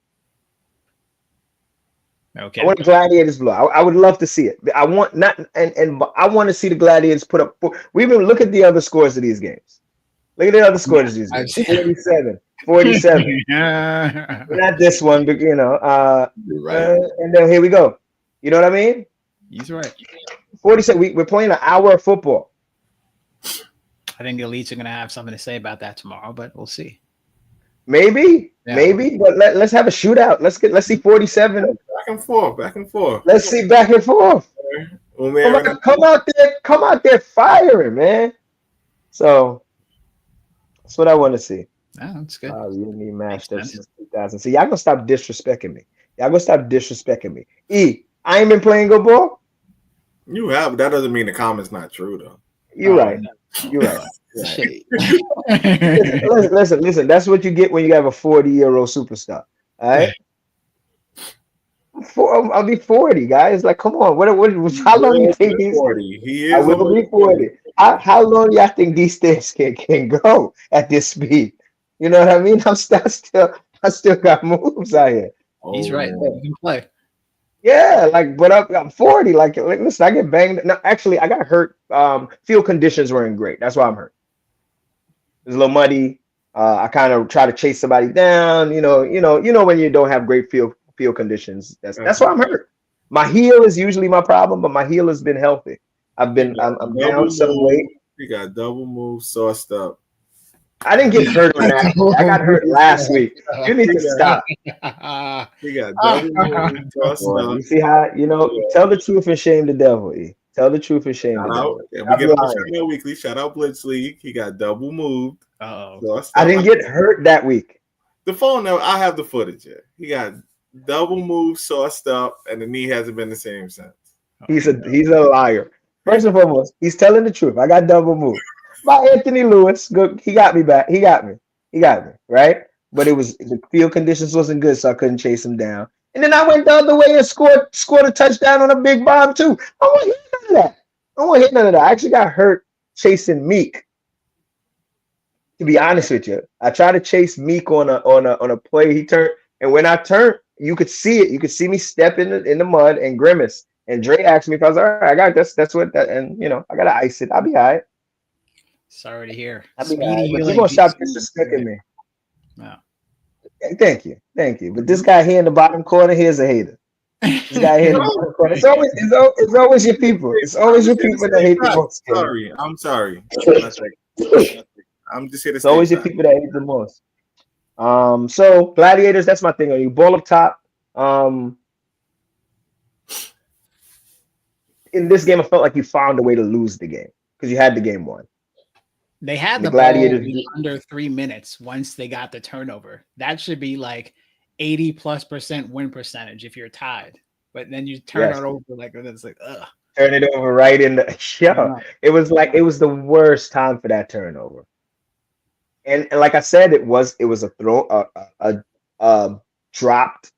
Okay. I want a Gladiators blowout. I would love to see it. I want I want to see the Gladiators put up. We even look at the other scores of these games. Look at the other scores of these games. 47. Not this one, but you know. Right. And then here we go. You know what I mean? He's right. 47. We're playing an hour of football. I think the elites are going to have something to say about that tomorrow, but we'll see. Maybe, but let's have a shootout. Let's see 47. Back and forth. Let's see back and forth. Come out there firing, man. So that's what I want to see. Yeah, that's good. Really mashed up since 2000. So y'all gonna stop disrespecting me. I ain't been playing good ball. You have, but that doesn't mean the comment's not true though. You're right. Listen. That's what you get when you have a 40-year-old superstar. All right. I'll be 40, guys. Like, come on. How long do you think these? 40. He is. I will be 40. How long y'all think these things can go at this speed? You know what I mean? I still got moves out here. He's right. You can play. Yeah, but I'm 40. Like, listen, I get banged. No, actually, I got hurt. Field conditions weren't great. That's why I'm hurt. It was a little muddy. I kind of try to chase somebody down. You know when you don't have great field conditions. That's why I'm hurt. My heel is usually my problem, but my heel has been healthy. I'm down some weight. You got double move sauced up. I didn't get hurt on that. I got hurt last week. You need to stop. He got double Boy, you see how tell the truth and shame the devil. E. Tell the truth and shame the devil. And we get him a shout out weekly. Shout out Blitz League. He got double moved. I didn't get hurt that week. The phone now, I have the footage here. He got double moved, sauced up, and the knee hasn't been the same since. He's a liar. First and foremost, he's telling the truth. I got double moved. By Anthony Lewis, good. He got me back. He got me. Right? But the field conditions wasn't good, so I couldn't chase him down. And then I went the other way and scored a touchdown on a big bomb too. I won't hit none of that. I actually got hurt chasing Meek. To be honest with you, I tried to chase Meek on a play he turned, and when I turned, you could see it. You could see me step in the mud and grimace. And Dre asked me if I was all right. I got this. That's what that, and I gotta ice it. I'll be all right. Sorry to hear. I'll be all right. But you're gonna stop disrespecting me. No. Thank you. But this guy here in the bottom corner, here's a hater. This guy here in the bottom corner. It's always your people. It's always your people that hate the most. I'm sorry. I'm just here to. It's always your people that hate the most. So Gladiators, that's my thing on you. Ball up top. In this game, I felt like you found a way to lose the game because you had the game won. They had the Gladiators under 3 minutes once they got the turnover. That should be like 80+% win percentage if you're tied. But then you turn it over like it's like ugh. Turn it over right in the It was the worst time for that turnover. And like I said, it was a throw a dropped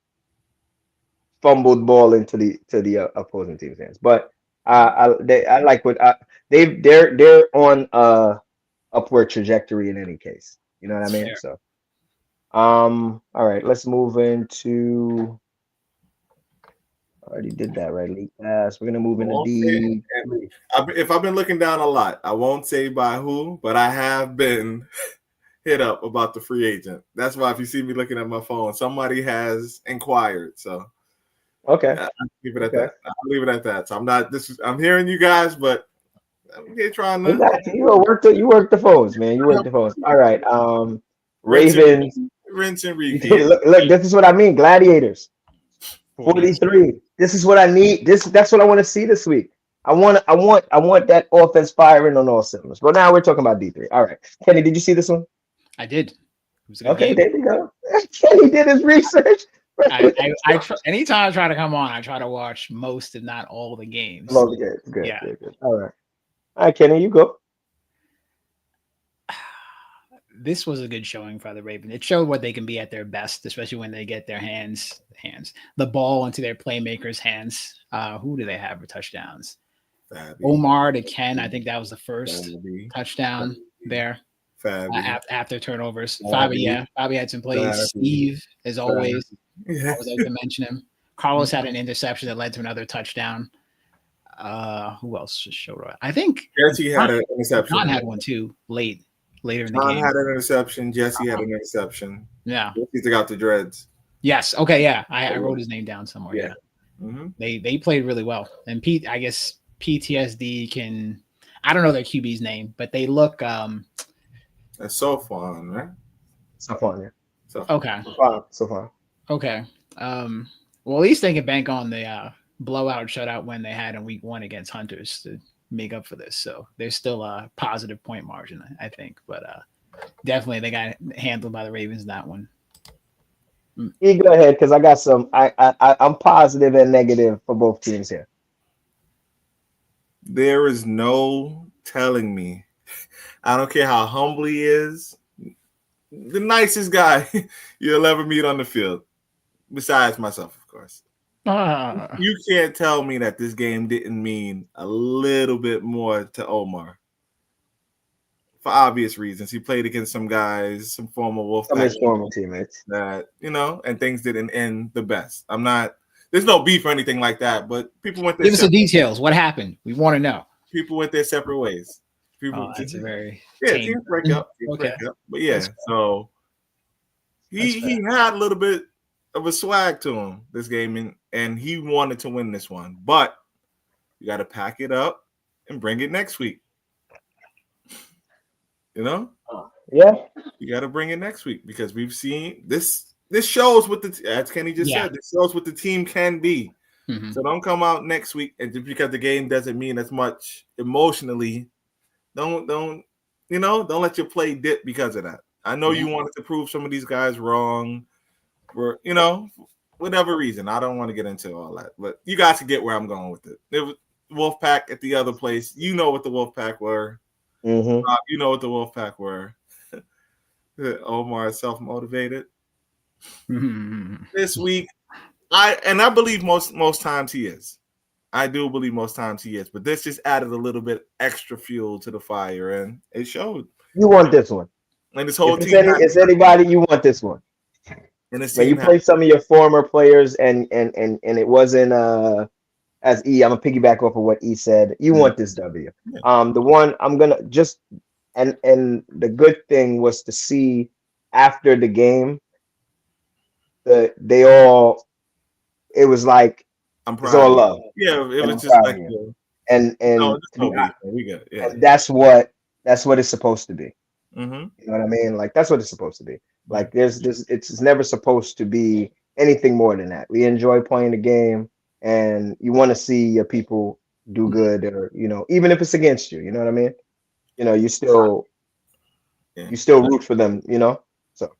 fumbled ball into the opposing team's hands. But I like what they're on upward trajectory in any case. You know what I mean? Sure. So all right, let's move into already did that right. League pass. We're gonna move into D. If I've been looking down a lot, I won't say by who, but I have been hit up about the free agent. That's why if you see me looking at my phone, somebody has inquired. So okay, I'll leave it at that. I'll leave it at that. So I'm hearing you guys, but I'm here trying to. You work the phones, man. You work the phones. All right. Ravens. Rinse and repeat. Look, this is what I mean. Gladiators. 43. This is what I need. That's what I want to see this week. I want that offense firing on all cylinders. But now we're talking about D3. All right. Kenny, did you see this one? I did. Okay, there you go. Kenny did his research. Anytime I try to come on, I try to watch most, if not all, the games. All the games. Good. Yeah. Good. All right, Kenny, you go. This was a good showing for the Ravens. It showed what they can be at their best, especially when they get their the ball into their playmakers' hands. Who do they have for touchdowns? Omar to Ken. I think that was the first touchdown there. After turnovers. Fabi had some plays. Steve, as always. I always like to mention him. Carlos had an interception that led to another touchdown. Who else just showed up? I think Jesse had an interception. John had one too later in the game. John had an interception. Jesse had an interception. Yeah. He took out the dreads. Yes. Okay. Yeah. I wrote his name down somewhere. Yeah. Mm-hmm. They played really well. And Pete, I guess PTSD can. I don't know their QB's name, but they look. That's so fun, right? So fun, yeah. So far. Okay. Well, at least they can bank on the blowout shutout win they had in week 1 against Hunters to make up for this. So there's still a positive point margin, I think. But definitely they got handled by the Ravens in that one. You go ahead, because I got some. I'm positive and negative for both teams here. There is no telling me. I don't care how humble he is. The nicest guy you'll ever meet on the field, besides myself, of course. You can't tell me that this game didn't mean a little bit more to Omar. For obvious reasons. He played against some guys, some former Wolfpack teammates. That, and things didn't end the best. There's no beef or anything like that, but people went their Give us the details. What happened? We want to know. People went their separate ways. That's a very teams break up. But yeah, so he had a little bit of a swag to him this game, and he wanted to win this one. But you got to pack it up and bring it next week. You know, Yeah. you got to bring it next week because we've seen this. This shows what as Kenny just said. This shows what the team can be. Mhm. So don't come out next week and just because the game doesn't mean as much emotionally. Don't don't let your play dip because of that. I know you wanted to prove some of these guys wrong for whatever reason. I don't want to get into all that, but you guys can get where I'm going with it. There was Wolfpack at the other place. You know what the Wolfpack were. Mm-hmm. You know what the Wolfpack were. Omar is self-motivated. This week, I believe most times he is. I do believe most times he is, but this just added a little bit extra fuel to the fire, and it showed. You want this one. And this whole If team. it's anybody, you want this one. And this when you play some of your former players and it wasn't as I'm gonna piggyback off of what E said. You want this W. The one I'm gonna just and the good thing was to see after the game that it was like it's all love. Yeah, it was just like and we got and that's what it's supposed to be. Mm-hmm. You know what I mean? Like that's what it's supposed to be. Like it's never supposed to be anything more than that. We enjoy playing the game, and you want to see your people do good, or even if it's against you. You know what I mean? You still root for them. So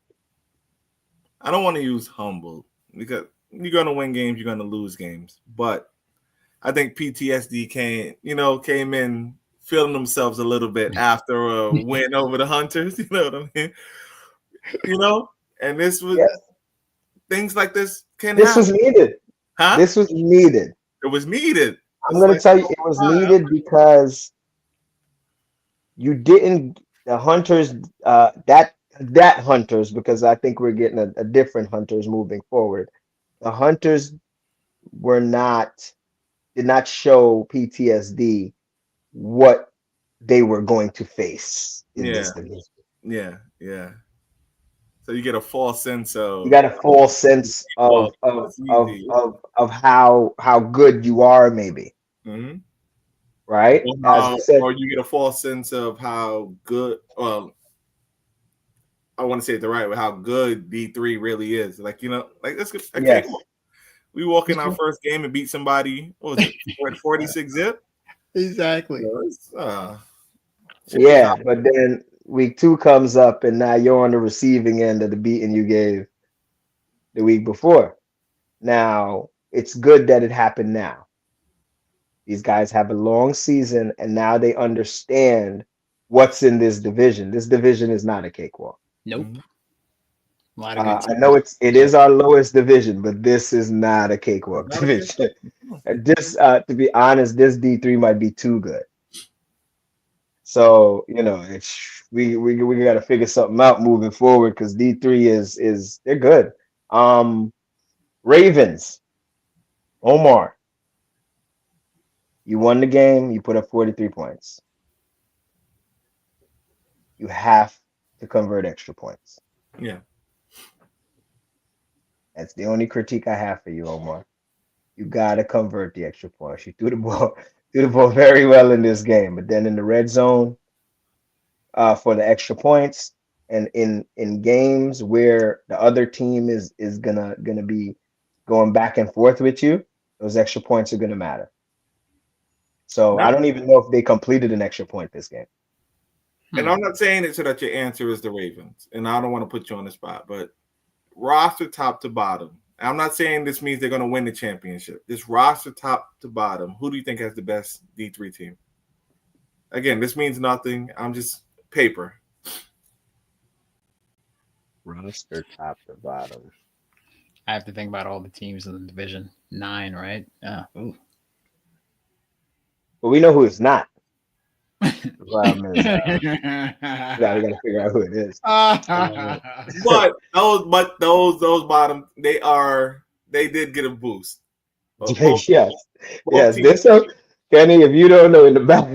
I don't want to use humble because you're gonna win games, you're gonna lose games, but I think PTSD came in feeling themselves a little bit after a win over the Hunters. You know what I mean? And this was things like this can happen. This was needed. Huh? This was needed. It was needed. I'm going to tell you, it was needed because you didn't. The Hunters, that Hunters, because I think we're getting a different Hunters moving forward. The Hunters did not show PTSD what they were going to face in this division. Yeah. So you get a false sense of of how good you are, maybe. Mm-hmm. Right? Or you get a false sense of how good. Well, I want to say it the right way. How good D3 really is. Like that's good. Okay, we walk in our first game and beat somebody. What was it? 46 zip. Exactly. But then week 2 comes up and now you're on the receiving end of the beating you gave the week before. Now, it's good that it happened now. These guys have a long season and now they understand what's in this division. This division is not a cakewalk. Nope. I know it is our lowest division, but this is not a cakewalk division. This, to be honest, this D3 might be too good. So it's we got to figure something out moving forward because D3 is they're good. Ravens, Omar, you won the game. You put up 43 points. You have to convert extra points. Yeah. That's the only critique I have for you, Omar. You gotta convert the extra points. You threw the ball very well in this game, but then in the red zone, for the extra points, and in games where the other team is gonna be going back and forth with you, those extra points are gonna matter. So I don't even know if they completed an extra point this game. And I'm not saying it so that your answer is the Ravens, and I don't want to put you on the spot, but roster top to bottom. I'm not saying this means they're going to win the championship. This roster top to bottom, who do you think has the best D3 team? Again, this means nothing. I'm just paper. Roster top to bottom. I have to think about all the teams in the division. 9, right? But we know who it's not. The problem is, we gotta figure out who it is. But those bottom, they did get a boost. Yes. This Kenny, if you don't know, in the back,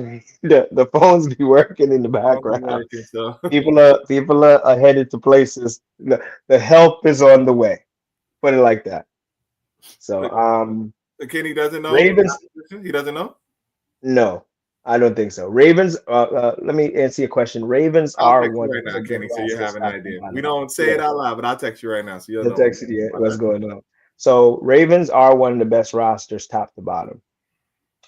the phones be working in the background. People are headed to places. The help is on the way. Put it like that. So Kenny doesn't know. Ravens. He doesn't know. No. I don't think so. Ravens. Let me answer your question. Ravens I'll are text you one right of now, the good Kenny, so you rosters have an top to idea. We bottom. don't say it out loud, but I'll text you right now, so you'll The know. text, yeah, what's going on. So Ravens are one of the best rosters top to bottom.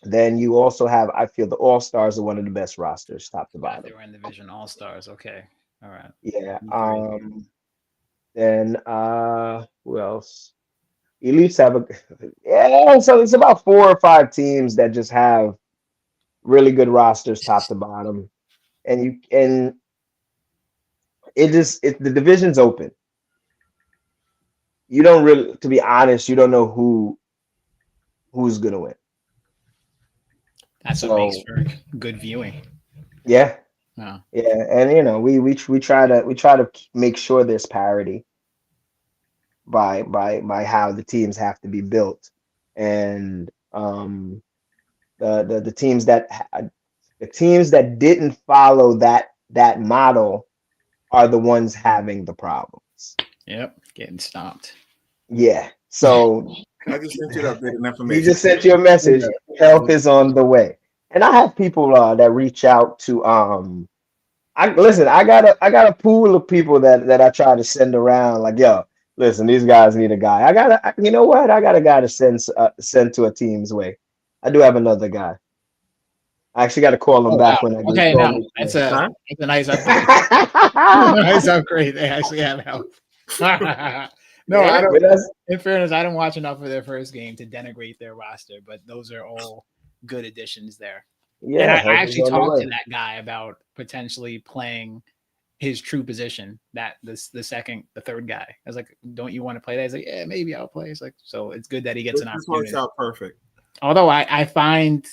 Then you also have, I feel the All Stars are one of the best rosters top to God, they bottom. were in Division All Stars. Okay, all right. Yeah. Three. Then who else? Elites have a yeah, so it's about 4 or 5 teams that just have really good rosters top to bottom. And the division's open. You don't really, to be honest, you don't know who's gonna win. That's what makes So for good viewing. yeah, Oh. yeah, and we try to make sure there's parity by how the teams have to be built, and the teams that didn't follow that model are the ones having the problems. Yep, getting stopped. Yeah, so I just sent you the updated he information. just sent you a message. Help is on the way, and I have people that reach out to I listen. I got a pool of people that I try to send around. Like, yo, listen, these guys need a guy. You know what? I got a guy to send to a team's way. I do have another guy. I actually got to call him Oh back wow. when I get Okay, call no, me. that's Huh? a nice upgrade. Nice upgrade. They actually have help. No, I Yeah, don't. but that's In fairness, I didn't watch enough of their first game to denigrate their roster, but those are all good additions there. And yeah, I help is actually on the talked to way. that guy about potentially playing his true position, the third guy. I was like, "Don't you want to play that?" He's like, "Yeah, maybe I'll play." It's like, so it's good that he gets an This works opportunity. out perfect. Although I find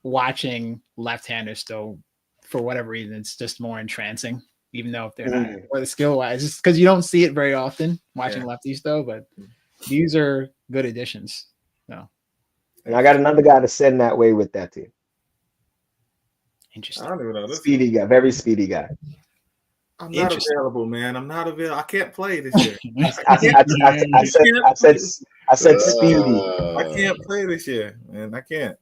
watching left-handers still, for whatever reason, it's just more entrancing, even though if they're not, or the skill wise, just because you don't see it very often watching lefties though. But these are good additions. No, And I got another guy to send that way with that team. I interesting. don't even know this. Speedy guy, very speedy guy. I'm not Interesting. available, man. I'm not available. I can't play this year. I said speedy. I can't play this year, man. I can't.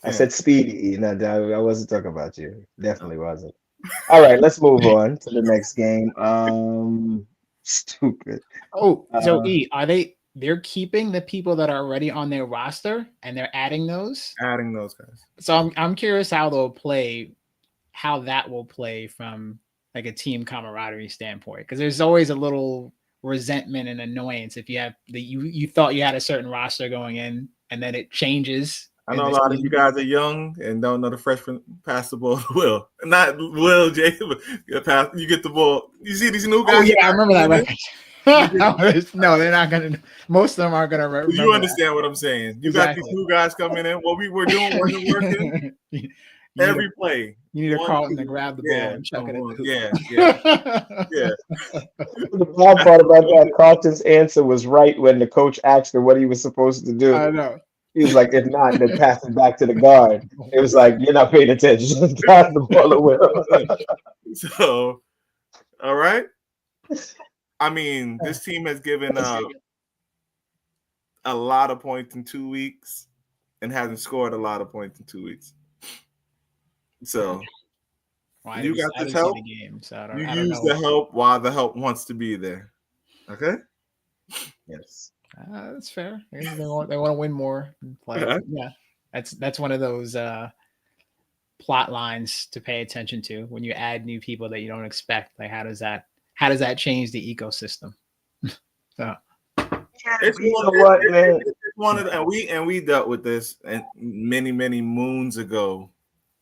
I said speedy. No, I wasn't talking about you. Definitely wasn't. All right, let's move on to the next game. Stupid. Oh, so they're keeping the people that are already on their roster and they're adding those? Adding those guys. So I'm curious how that will play from like a team camaraderie standpoint, because there's always a little resentment and annoyance if you have you thought you had a certain roster going in and then it changes. I know a lot of you guys are young and don't know the freshman pass the ball to Will. Not Will, Jacob. You get the ball. You see these new guys? Oh, yeah, I remember that record. No, they're not going to. Most of them aren't going to remember. You understand what I'm saying. You got these new guys coming in. What we were doing wasn't working. Every play. You need a Carlton to grab the ball and chuck it at the hoop. Yeah. The bad part about that, Carlton's answer was right when the coach asked him what he was supposed to do. I know. He was like, if not, then pass it back to the guard. It was like, you're not paying attention. Just pass the ball away. So, all right. I mean, this team has given up a lot of points in 2 weeks and hasn't scored a lot of points in 2 weeks. So, you got this help. You use the help while the help wants to be there. Okay? Yes. That's fair. They want to win more. Yeah, that's one of those plot lines to pay attention to when you add new people that you don't expect. Like, how does that change the ecosystem? So it's one of and we dealt with this and many moons ago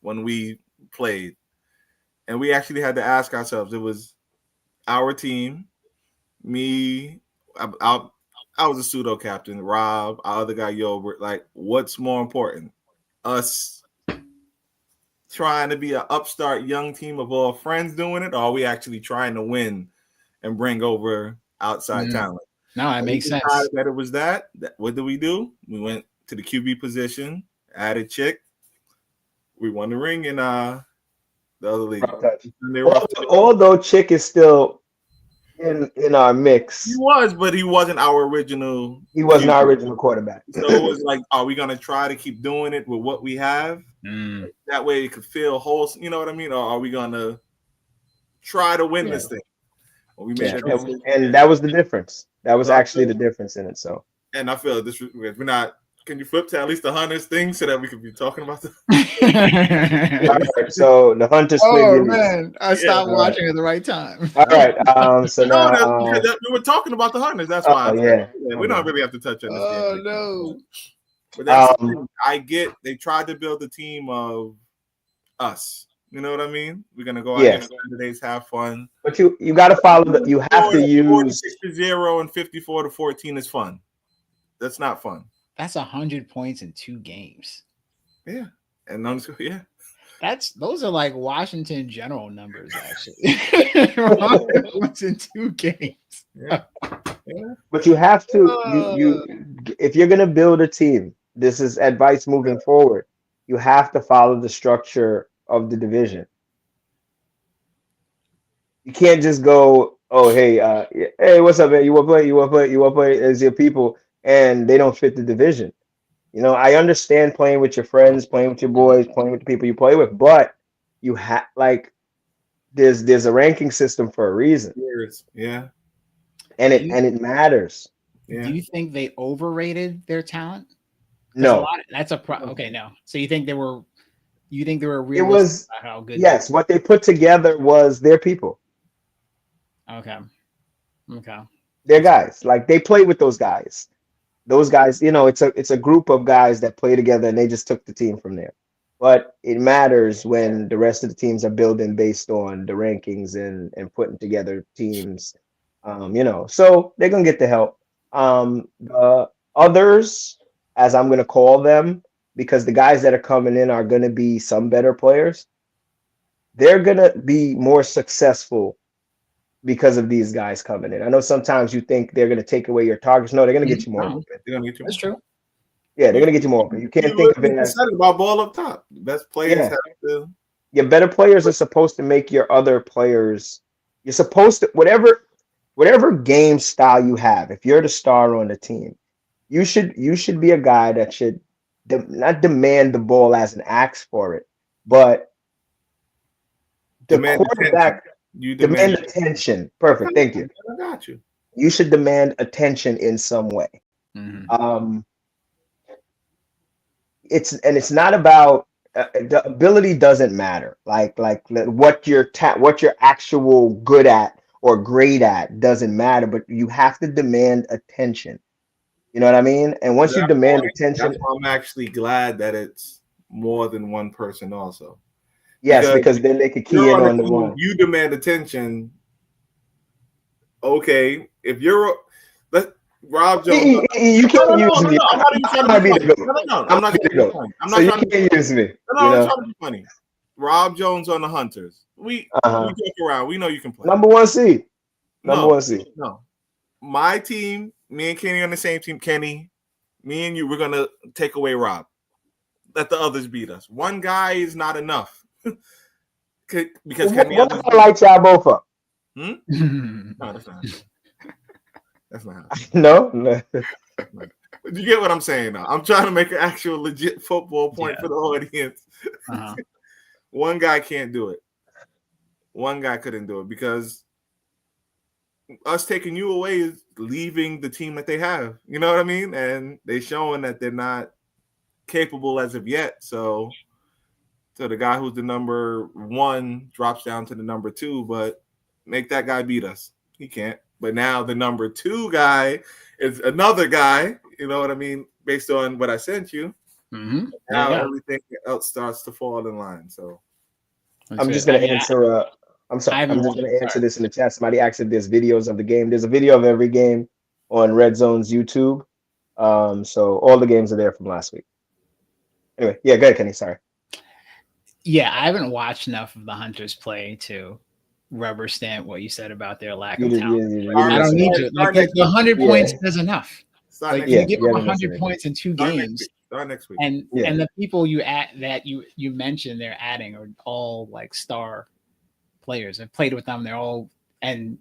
when we played, and we actually had to ask ourselves. It was our team, me, I was a pseudo captain, Rob, our other guy, Yobert. Like, what's more important? Us trying to be an upstart young team of all friends doing it, or are we actually trying to win and bring over outside talent? No, that makes sense. That it was that. What did we do? We went to the QB position, added Chick. We won the ring in the other league. Although Chick is still in our mix. He was, but he wasn't our original. He wasn't our original quarterback. So it was like, are we gonna try to keep doing it with what we have? That way it could feel whole. You know what I mean? Or are we gonna try to win this thing? Well, we made that and that was the difference. That was actually the difference in it. So, and I feel this. We're not. Can you flip to at least the Hunters thing so that we could be talking about the? All right, so the Hunters. Oh man, I stopped watching at the right time. All right. So now we were talking about the Hunters. That's why. We don't really have to touch on this. Oh no. But that's the thing. I get they tried to build a team of us. You know what I mean? We're gonna go out there Saturdays, have fun. But you got to follow the. You have to use 46-0 and 54-14 is fun. That's not fun. That's 100 points in 2 games. Yeah, and those are like Washington General numbers, actually. 100 points in 2 games. Yeah. But you have to. You if you're gonna build a team, this is advice moving forward. You have to follow the structure of the division. You can't just go, oh hey, what's up, man? You want to play as your people, and they don't fit the division. You know, I understand playing with your friends, playing with your boys, playing with the people you play with, but you have there's a ranking system for a reason. Yeah. And it matters. Yeah. Do you think they overrated their talent? No. Okay, no. So you think they were realistic it was about how good? Yes, what they put together was their people. Okay. Their guys. Like they played with those guys. Those guys, you know, it's a group of guys that play together and they just took the team from there. But it matters when the rest of the teams are building based on the rankings and putting together teams. You know, so they're gonna get the help. The others, as I'm gonna call them, because the guys that are coming in are gonna be some better players. They're gonna be more successful because of these guys coming in. I know sometimes you think they're gonna take away your targets. No, they're gonna get you more open. That's true. Yeah, they're gonna get you more open. You can't think of it as about ball up top. Best players have to. Your better players are supposed to make your other players. You're supposed to whatever game style you have. If you're the star on the team, you should be a guy that should not demand the ball as an axe for it, but the quarterback. You demand attention. Perfect. Thank you. I got you. You should demand attention in some way. Mm-hmm. It's not about the ability doesn't matter. Like what you're actual good at or great at doesn't matter, but you have to demand attention. You know what I mean? And once you demand attention, that's why I'm actually glad that it's more than one person also. Yes, because then they could key in on the one. You demand attention. Okay, if you're Rob Jones, you can't use me. I'm not going to go. I'm not going to go. So you can't use me. No, I'm trying to be funny. Rob Jones on the Hunters. We joke around. We know you can play. Number 1 seed. Number 1 seed. No, my team. Me and Kenny on the same team. Kenny, me and you. We're gonna take away Rob. Let the others beat us. One guy is not enough. Because what if I light y'all both up? No, that's not. That's not. No. You get what I'm saying now. I'm trying to make an actual legit football point for the audience. One guy can't do it. One guy couldn't do it because us taking you away is leaving the team that they have. You know what I mean? And they're showing that they're not capable as of yet. So the guy who's the number 1 drops down to the number 2, but make that guy beat us. He can't. But now the number 2 guy is another guy. You know what I mean? Based on what I sent you. Mm-hmm. Now everything else starts to fall in line. So I'm just going to answer. I'm sorry. I'm just going to answer this in the chat. Somebody asked if there's videos of the game. There's a video of every game on Red Zone's YouTube. So all the games are there from last week. Anyway, go ahead, Kenny. Sorry. Yeah, I haven't watched enough of the Hunters play to rubber stamp what you said about their lack of talent. I don't need to. Like the 100 points is enough. Like you give them 100 points in 2 games. Start next week. And the people you mentioned they're adding are all like star players. I've played with them. They're all and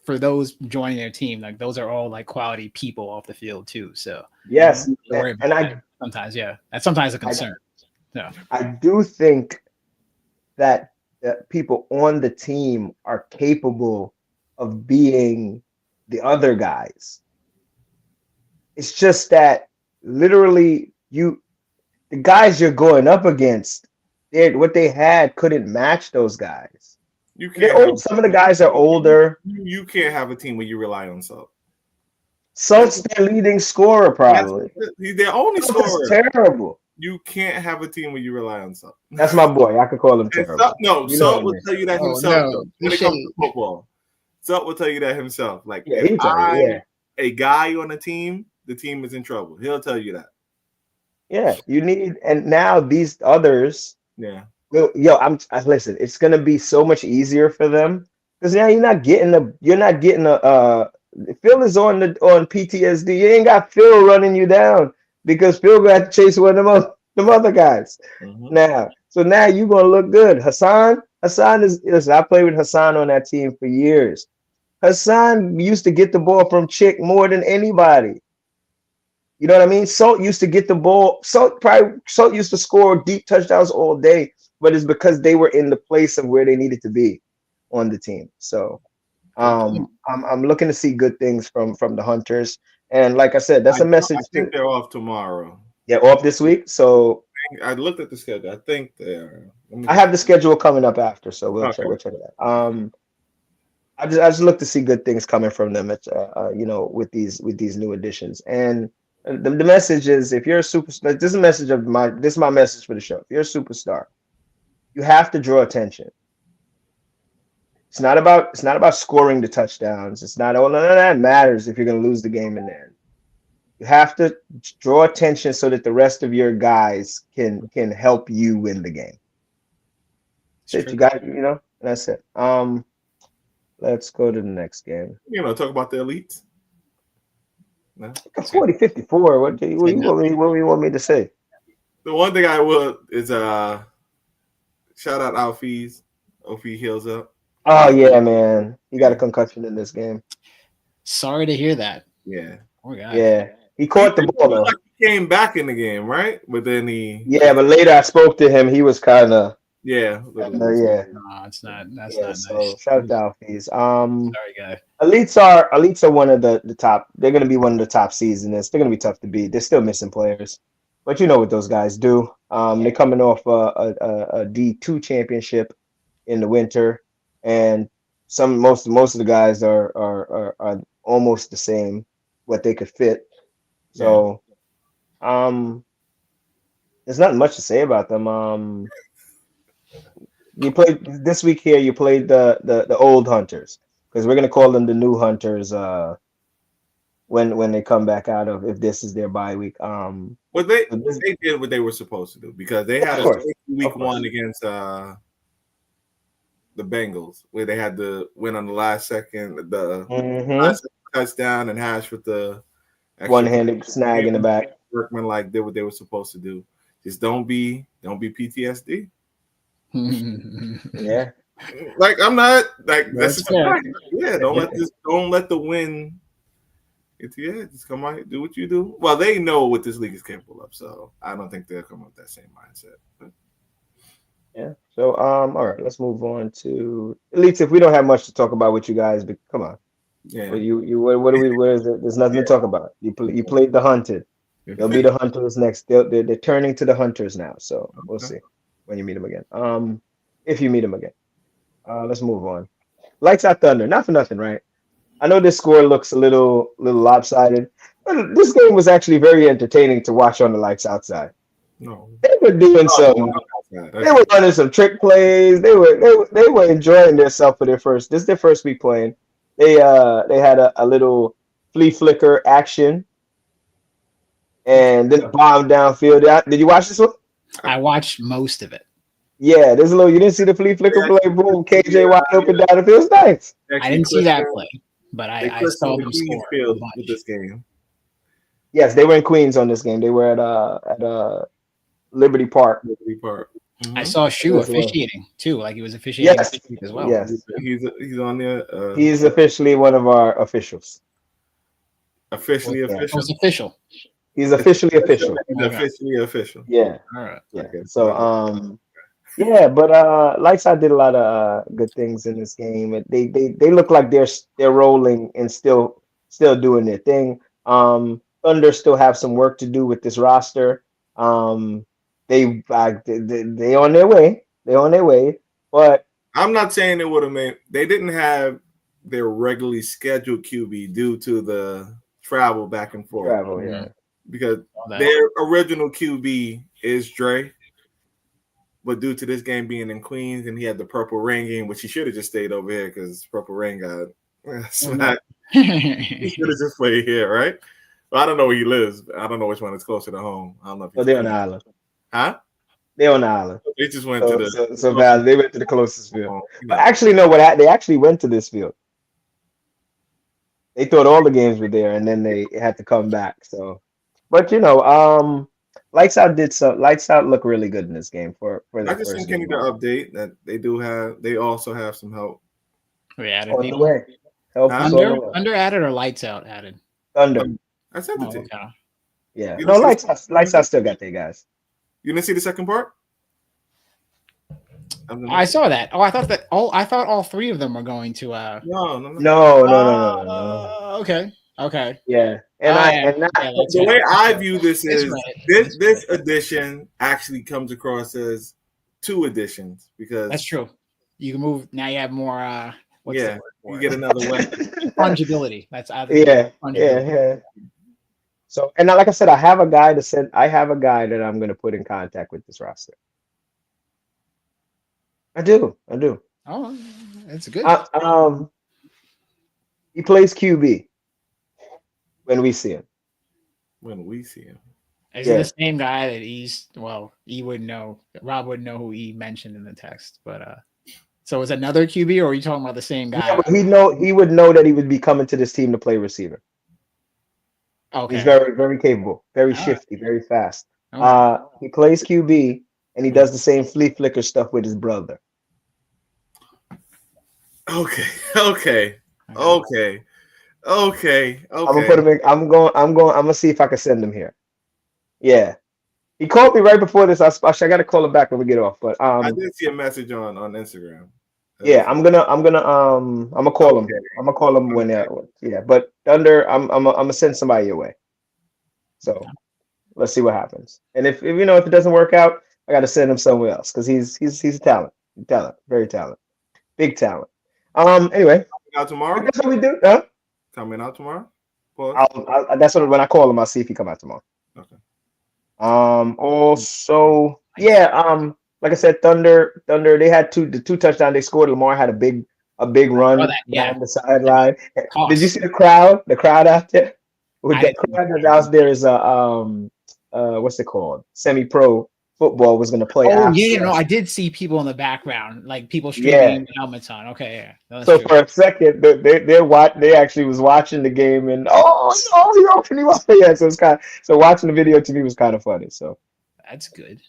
for those joining their team, like those are all like quality people off the field too. So yes, don't worry about that sometimes, that's sometimes a concern. I do think that people on the team are capable of being the other guys. It's just that literally the guys you're going up against, what they had couldn't match those guys. You can't. Some of the guys are older. You can't have a team where you rely on Salt. Salt's their leading scorer, probably. He's their only scorer. Terrible. You can't have a team where you rely on Salt. That's my boy. I could call him terrible. Salt will tell you that himself. Though, when it comes to football, Salt will tell you that himself. Like, if I'm a guy on a team, the team is in trouble. He'll tell you that. Yeah, you need, and now these others. Yeah. Well, listen. It's gonna be so much easier for them because now you're not getting Phil is on PTSD. You ain't got Phil running you down because Phil got to chase one of them other guys now. So now you're gonna look good. Hassan is. Listen, I played with Hassan on that team for years. Hassan used to get the ball from Chick more than anybody. You know what I mean? Salt used to get the ball. Salt used to score deep touchdowns all day, but it's because they were in the place of where they needed to be on the team. So I'm looking to see good things from the Hunters. And like I said, that's a message. I think they're off tomorrow. Yeah, off this week. So I looked at the schedule. I think they are. I have the schedule coming up after, so we'll check that. I just look to see good things coming from them. With these new additions. And the message is, if you're a superstar, this is my message for the show. If you're a superstar, you have to draw attention. It's not about scoring the touchdowns. It's not none of that matters if you're going to lose the game in there. You have to draw attention so that the rest of your guys can help you win the game. That's it. You got, that's it. Let's go to the next game. Talk about the elites. No? 40-54. What do you want me to say? The one thing I will is shout out Alfie's. Alfie heals up. Oh yeah, man. He got a concussion in this game. Sorry to hear that. Yeah. Poor guy. Yeah. He caught the ball though. He came back in the game, right? But then but later I spoke to him. He was kind of. Yeah. No, it's not. That's not so nice. Shout out Alfies. Sorry, guy. Elites are one of the top. They're going to be one of the top seeds in this. They're going to be tough to beat. They're still missing players, but you know what those guys do. They're coming off a D2 championship in the winter, and most of the guys are almost the same what they could fit. So, there's not much to say about them. You played this week here. You played the old Hunters, because we're gonna call them the new Hunters when they come back out of, if this is their bye week. They did what they were supposed to do, because they had a week one against the Bengals, where they had to win on the last second, last touchdown, and Hash with the one-handed snag in the back. Workman did what they were supposed to do. Just don't be PTSD. Yeah. I'm not that's yeah. Don't let the win get to your head. Just come out, do what you do. Well, they know what this league is capable of, so I don't think they'll come up with that same mindset. But. Yeah. So all right, let's move on to Elites. If we don't have much to talk about with you guys, but come on. Yeah. What is it? There's nothing to talk about. You played the Hunted. They'll be the Hunters next. They're turning to the Hunters now. So we'll see when you meet them again. If you meet them again. Let's move on. Lights Out Thunder. Not for nothing, right? I know this score looks a little lopsided, but this game was actually very entertaining to watch on the lights outside. No. They were doing they were running some trick plays. They were enjoying themselves for their first. This is their first week playing. They had a little flea flicker action, and then a bomb downfield. Did you watch this one? I watched most of it. Yeah, there's a little. You didn't see the flea flicker play? Boom, KJ wide open down the field. It's nice. I didn't see that play, but I saw them score with this game. Yes, they were in Queens on this game. They were at Liberty Park. I saw Shu officiating too, like he was officiating this week as well. Yes, he's on there. He's officially one of our officials. Officially Oh, official. it's official. He's officially official. He's officially official. Yeah. All right. Yeah. Okay. So yeah, but Lightside did a lot of good things in this game. They look like they're rolling and still doing their thing. Thunder still have some work to do with this roster. They on their way. They're on their way. But I'm not saying it would have made. They didn't have their regularly scheduled QB due to the travel back and forth. Travel, yeah. Because their original QB is Dre. But due to this game being in Queens and he had the Purple Rain game, which he should have just stayed over here because Purple Rain got smacked. He should have just played here, right? Well, I don't know where he lives. I don't know which one is closer to home. I don't know. They're on the island. Huh? They're on the island. They just went to the. So bad. They went to the closest field. But actually, no. They actually went to this field. They thought all the games were there, and then they had to come back. So, but Lights Out look really good in this game for the I just sent Kenny the update that they do have. They also have some help. We added on the people. way. Help Under added or Lights Out added? Thunder. I sent it to you. Okay. Yeah. No, Lights Out still got their guys. You didn't see the second part? I saw that. Oh, I thought all three of them were going to. No. Okay. Yeah. The way I view this is this edition actually comes across as 2 editions because that's true. You can move now. You have more. You get another way. Fungibility. That's either. Yeah. So, and like I said, I have a guy that I'm going to put in contact with this roster. I do. Oh, that's good. He plays QB when we see him. Is it the same guy that E would know? Rob would know who E mentioned in the text, but so is another QB, or are you talking about the same guy? Yeah, but he would know that he would be coming to this team to play receiver. Okay. He's very, very capable, very shifty, very fast. Okay. He plays QB and he does the same flea flicker stuff with his brother. Okay. I'm gonna put him in. I'm gonna see if I can send him here. Yeah. He called me right before this. I gotta call him back when we get off. But I did see a message on Instagram. Yeah, I'm gonna call him. I'm gonna call him when but Thunder, I'm gonna send somebody your way. So let's see what happens. And if it doesn't work out, I gotta send him somewhere else because he's a talent. Very talented. Big talent. Anyway. Out tomorrow? That's what we do, huh? Coming out tomorrow? That's when I call him, I'll see if he come out tomorrow. Okay. Also, like I said, Thunder, they had the two touchdowns they scored. Lamar had a big run down the sideline. Did you see the crowd? The crowd out there? With that crowd that's out there is what's it called? Semi-pro football was going to play. Oh yeah, no, I did see people in the background, like people streaming helmets on. Okay, yeah. No, so true. For a second, they actually was watching the game and he opened so watching the video to me was kind of funny. So that's good.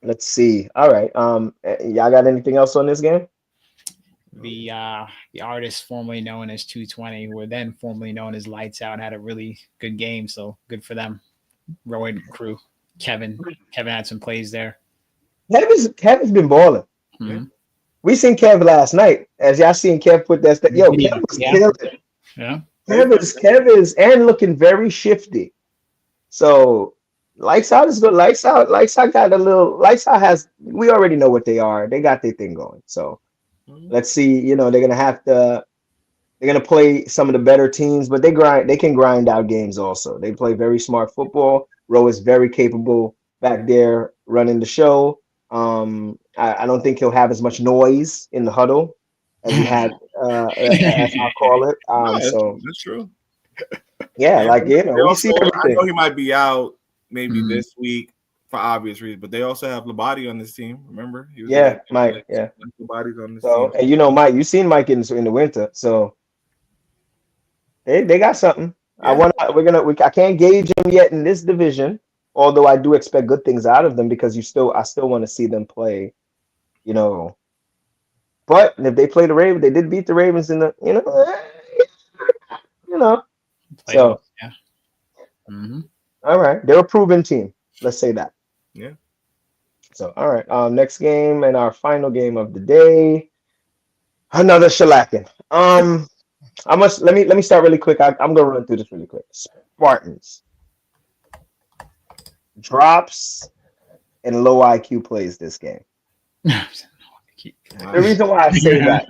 Let's see. All right. Y'all got anything else on this game? The artist formerly known as 220, who were then formerly known as Lights Out, had a really good game. So good for them. Rowan crew, Kevin had some plays there. Kevin's been balling. Mm-hmm. We seen Kev last night. As y'all seen Kev put that stuff. Kev was killing. Yeah. Kev is and looking very shifty. So Lights Out is good. Lights Out got a little. Lights Out has. We already know what they are. They got their thing going. So let's see. They're gonna have to. They're gonna play some of the better teams, but they can grind out games also. They play very smart football. Rowe is very capable back there running the show. I don't think he'll have as much noise in the huddle as he had, as I'll call it. So that's true. Yeah, we see everything. I know he might be out maybe this week for obvious reasons, but they also have Labate on this team. Remember? Mike. Yeah, Labate's on this team. And Mike, you've seen Mike in the winter, so. They got something. Yeah. I can't gauge him yet in this division, Although I do expect good things out of them because I still want to see them play, you know. But if they play the Ravens, they did beat the Ravens in the, you know. So Playoffs, yeah. Mm-hmm. all right, they're a proven team. Let's say that. Yeah. So all right, next game and our final game of the day, another shellacking. Let me start really quick. I'm gonna run through this really quick. Spartans drops and low IQ plays this game. The reason why I say that,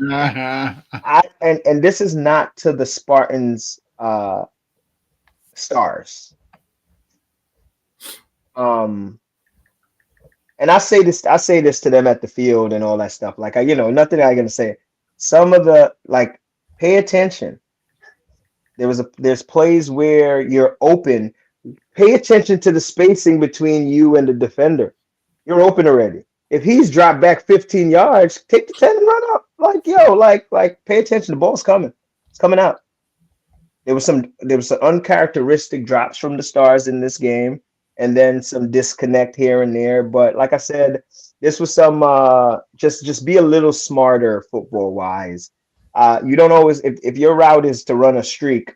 and this is not to the Spartans stars. And I say this to them at the field and all that stuff. Like nothing I'm gonna say. Some of the pay attention. There's plays where you're open. Pay attention to the spacing between you and the defender. You're open already. If he's dropped back 15 yards, take the 10 and run up. Pay attention. The ball's coming. It's coming out. There was some uncharacteristic drops from the stars in this game, and then some disconnect here and there. But like I said, this was some just be a little smarter football wise. You don't always if your route is to run a streak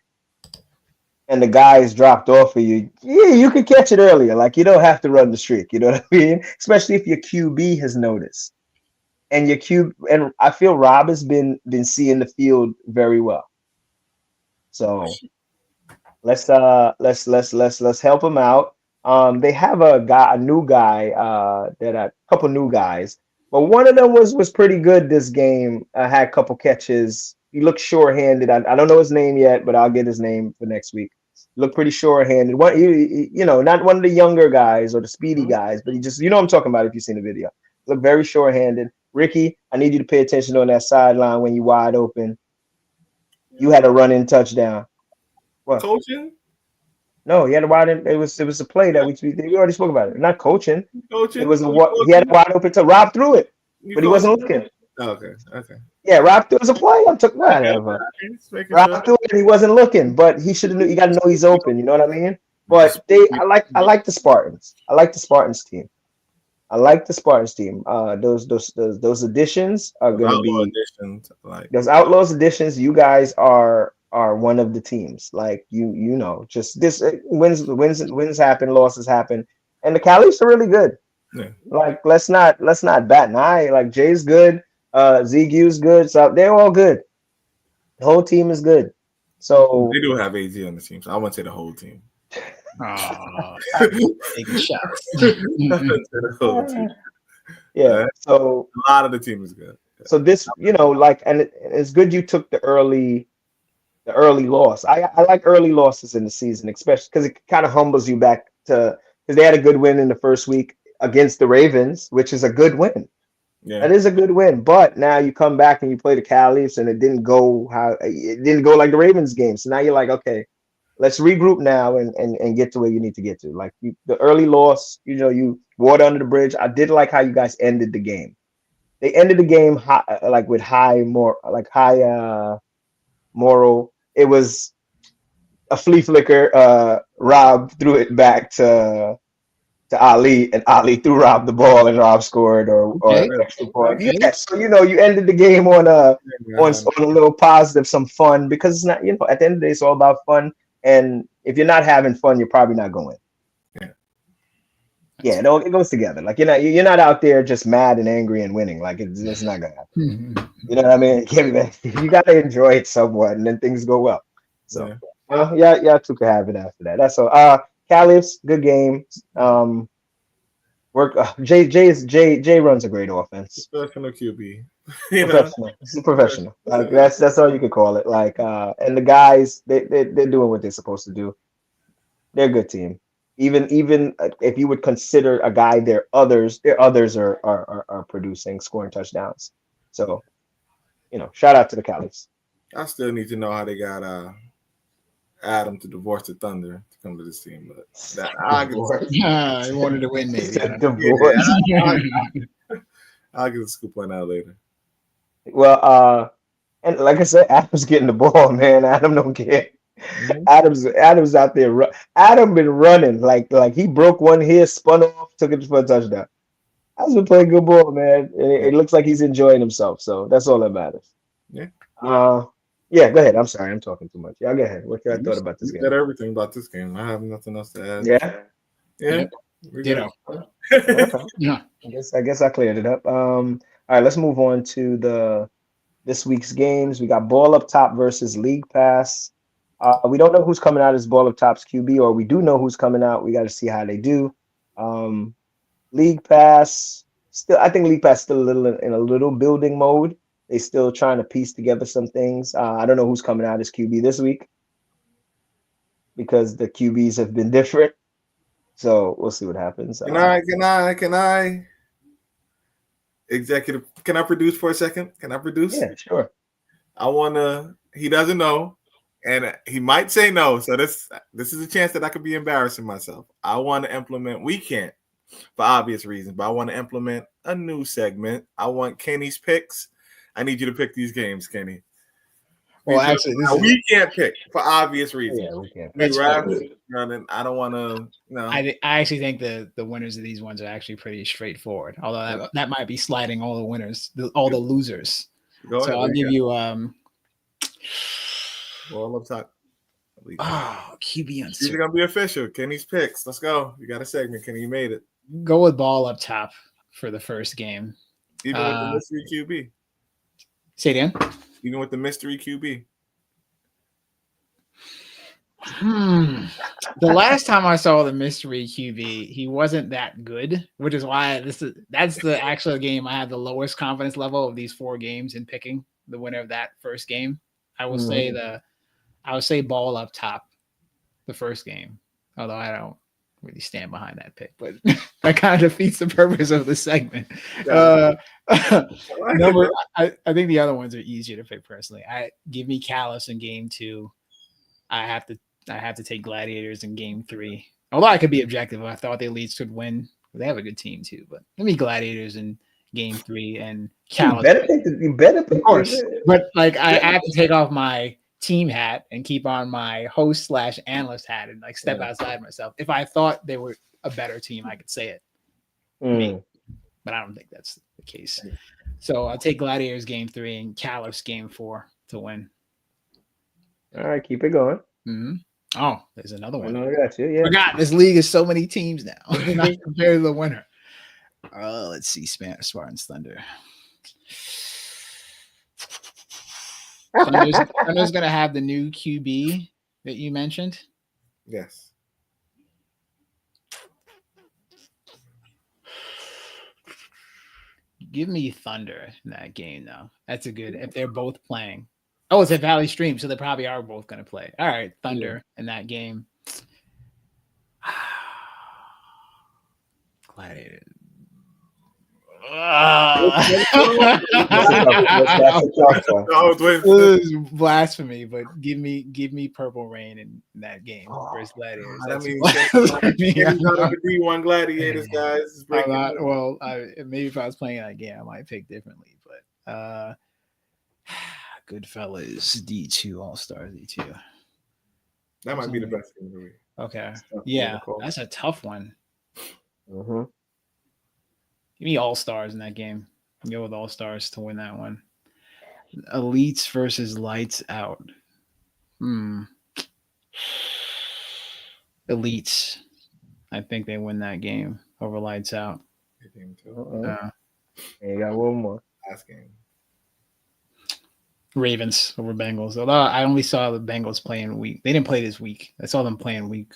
and the guy is dropped off of you, yeah, you can catch it earlier. Like you don't have to run the streak. You know what I mean? Especially if your QB has noticed. And and I feel Rob has been seeing the field very well. So let's help him out. They have a new guy, a couple new guys, but one of them was pretty good this game. Had a couple catches. He looked sure-handed. I don't know his name yet, but I'll get his name for next week. Looked pretty sure-handed. Not one of the younger guys or the speedy guys, but he just, what I'm talking about if you've seen the video. Looked very sure-handed. Ricky, I need you to pay attention on that sideline when you're wide open. You had a run-in touchdown. What? Coaching? No, he had a wide. It was a play that we already spoke about it. Not coaching. Coaching. It was he had a wide open to Rob threw it, but he wasn't looking. Oh, okay. Yeah, Rob threw it as a play. I took that. Rob threw it and he wasn't looking, but he should have knew. You got to know he's open. You know what I mean? But I like the Spartans. I like the Spartans team. Those additions are going to be additions, those Outlaws additions. You guys are one of the teams. Like just this wins happen, losses happen, and the Cali's are really good. Yeah. Like let's not bat an eye. Like Jay's good, ZQ's good, so they're all good. The whole team is good. So they do have AZ on the team, so I wouldn't say the whole team. Taking shots. Yeah. So a lot of the team is good. So this, and it's good you took the early loss. I like early losses in the season, especially because it kind of humbles you back to because they had a good win in the first week against the Ravens, which is a good win. Yeah, that is a good win. But now you come back and you play the Cali's, and it didn't go like the Ravens game. So now you're like, okay, let's regroup now and get to where you need to get to. Like the early loss, you water under the bridge. I did like how you guys ended the game. They ended the game with high moral. It was a flea flicker. Rob threw it back to Ali, and Ali threw Rob the ball, and Rob scored or extra point. Okay. Yeah, so you ended the game on a little positive, some fun, because it's not at the end of the day it's all about fun. And if you're not having fun, you're probably not going. Yeah, no, it goes together. Like you're not out there just mad and angry and winning. Like it's not gonna happen. You know what I mean? You gotta enjoy it somewhat, and then things go well. So yeah, two can have it after that. That's all. Caliph, good game. Jay runs a great offense. Professional QB. Professional. Like that's all you could call it. Like and the guys, they're doing what they're supposed to do. They're a good team. Even if you would consider a guy, their others are producing, scoring touchdowns. So, shout out to the Cali's. I still need to know how they got Adam to divorce the Thunder to come to this team, but I wanted to win, maybe. I'll get a scoop on that later. Well, and like I said, Adam's getting the ball, man. Adam don't care. Adam's out there. Adam been running like he broke one here, spun off, took it for a touchdown. Adam's been playing good ball, man. It looks like he's enjoying himself, so that's all that matters. Yeah. Yeah. Go ahead. I'm sorry, I'm talking too much. Yeah, go ahead. What I thought about this You game? said everything about this game. I have nothing else to add. Yeah. Yeah. Ditto. Okay. Yeah. I guess I cleared it up. All right, let's move on to this week's games. We got Ball Up Top versus League Pass. We don't know who's coming out as Ball Up Top's QB, or we do know who's coming out. We got to see how they do. League Pass still, I think League Pass still in a little building mode. They still trying to piece together some things. I don't know who's coming out as QB this week because the QBs have been different. So we'll see what happens. Can I executive? Can I produce for a second? Can I produce? Yeah, sure. He doesn't know, and he might say no. So this is a chance that I could be embarrassing myself. I want to implement. We can't, for obvious reasons, but I want to implement a new segment. I want Kenny's picks. I need you to pick these games, Kenny. Well, actually, we can't pick for obvious reasons. Yeah, we can't. I don't want to. No, I actually think the winners of these ones are actually pretty straightforward. Although that might be sliding all the winners, all the losers. Go ahead, so I'll give you Ball Up Top. QB These are gonna be official. Kenny's picks. Let's go. You got a segment, Kenny. You made it. Go with Ball Up Top for the first game. Even with the mystery QB. Say it again. Even with the mystery QB. The last time I saw the mystery QB, he wasn't that good, which is why that's the actual game I have the lowest confidence level of these 4 games in picking the winner of that first game. I will say Ball Up Top the first game, although I don't really stand behind that pick, but that kind of defeats the purpose of the segment. I think the other ones are easier to pick personally. Give me Callus in game 2. I have to take Gladiators in game 3. Although I could be objective, I thought the Elites could win. They have a good team too, but give me Gladiators in game 3 and Callus. You better pick, of course. But like I have to take off my team hat and keep on my host / analyst hat and like step outside myself. If I thought they were a better team, I could say it. But I don't think that's the case. So I'll take Gladiators game 3 and Callus game 4 to win. All right, keep it going. Mm-hmm. Oh, there's another one. I got you. Yeah. Forgot this league is so many teams now. Not compared to the winner. Let's see, Spartans Thunder. Thunder's gonna have the new QB that you mentioned. Yes. Give me Thunder in that game, though. That's a good. If they're both playing. Oh, it's a Valley Stream, so they probably are both going to play. All right, Thunder in that game. Gladiator. This is blasphemy, but give me Purple Rain in that game versus Gladiators. He's not a D1 Gladiators, guys. Maybe if I was playing that game, I might pick differently, but Goodfellas, D2, All-Stars, D2. That might be the best game of the week. Okay. Yeah, that's a tough one. Mm-hmm. Give me All-Stars in that game. Go with All-Stars to win that one. Elites versus Lights Out. Elites. I think they win that game over Lights Out. And you got one more. Last game. Ravens over Bengals. Although I only saw the Bengals playing week. They didn't play this week. I saw them playing week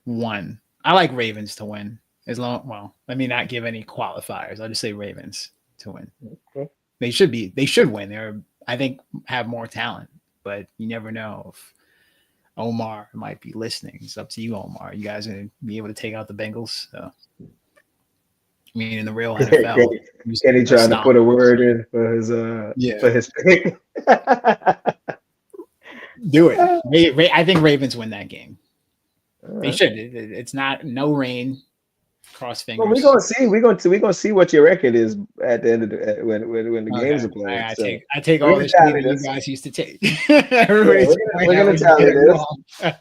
1. I like Ravens to win. Let me not give any qualifiers. I'll just say Ravens to win. Okay. They should win. They're, I think, have more talent, but you never know if Omar might be listening. It's up to you, Omar. You guys are going to be able to take out the Bengals. So. I mean, in the real NFL. Kenny trying to put a word in for his pick. Do it. I think Ravens win that game. They should. It's not no rain. Cross Well, fingers. we're gonna see what your record is at the end of the when the games are played. I So take we're all gonna the shit tally that you this. guys used to take. Yeah, we're gonna tally this.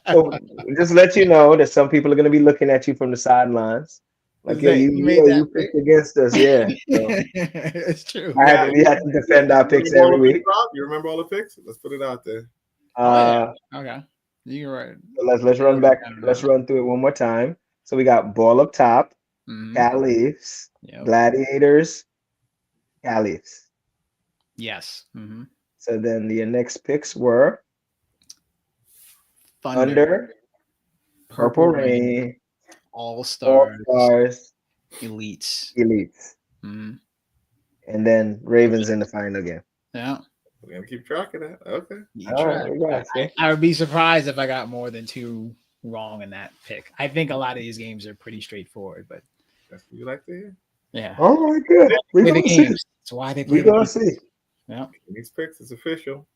So just let you know that some people are gonna be looking at you from the sidelines, like, yo, You made that you picked against us, yeah. So it's true. we had to defend our picks every week. You remember all the picks? Let's put it out there. Okay. You're right. So let's run back. Let's run through it one more time. So we got Ball up top, Caliphs, Gladiators, Caliphs. Yes. So then the next picks were Thunder, Purple Rain, All Stars, Elites. Mhm. And then Ravens in the final game. Yeah. We're gonna keep track of that. Okay. I would be surprised if I got more than 2 wrong in that pick. I think a lot of these games are pretty straightforward, but that's what you like to hear. Yeah. All right, good. We're gonna see. That's why they play. We're gonna see. Yeah. These picks is official.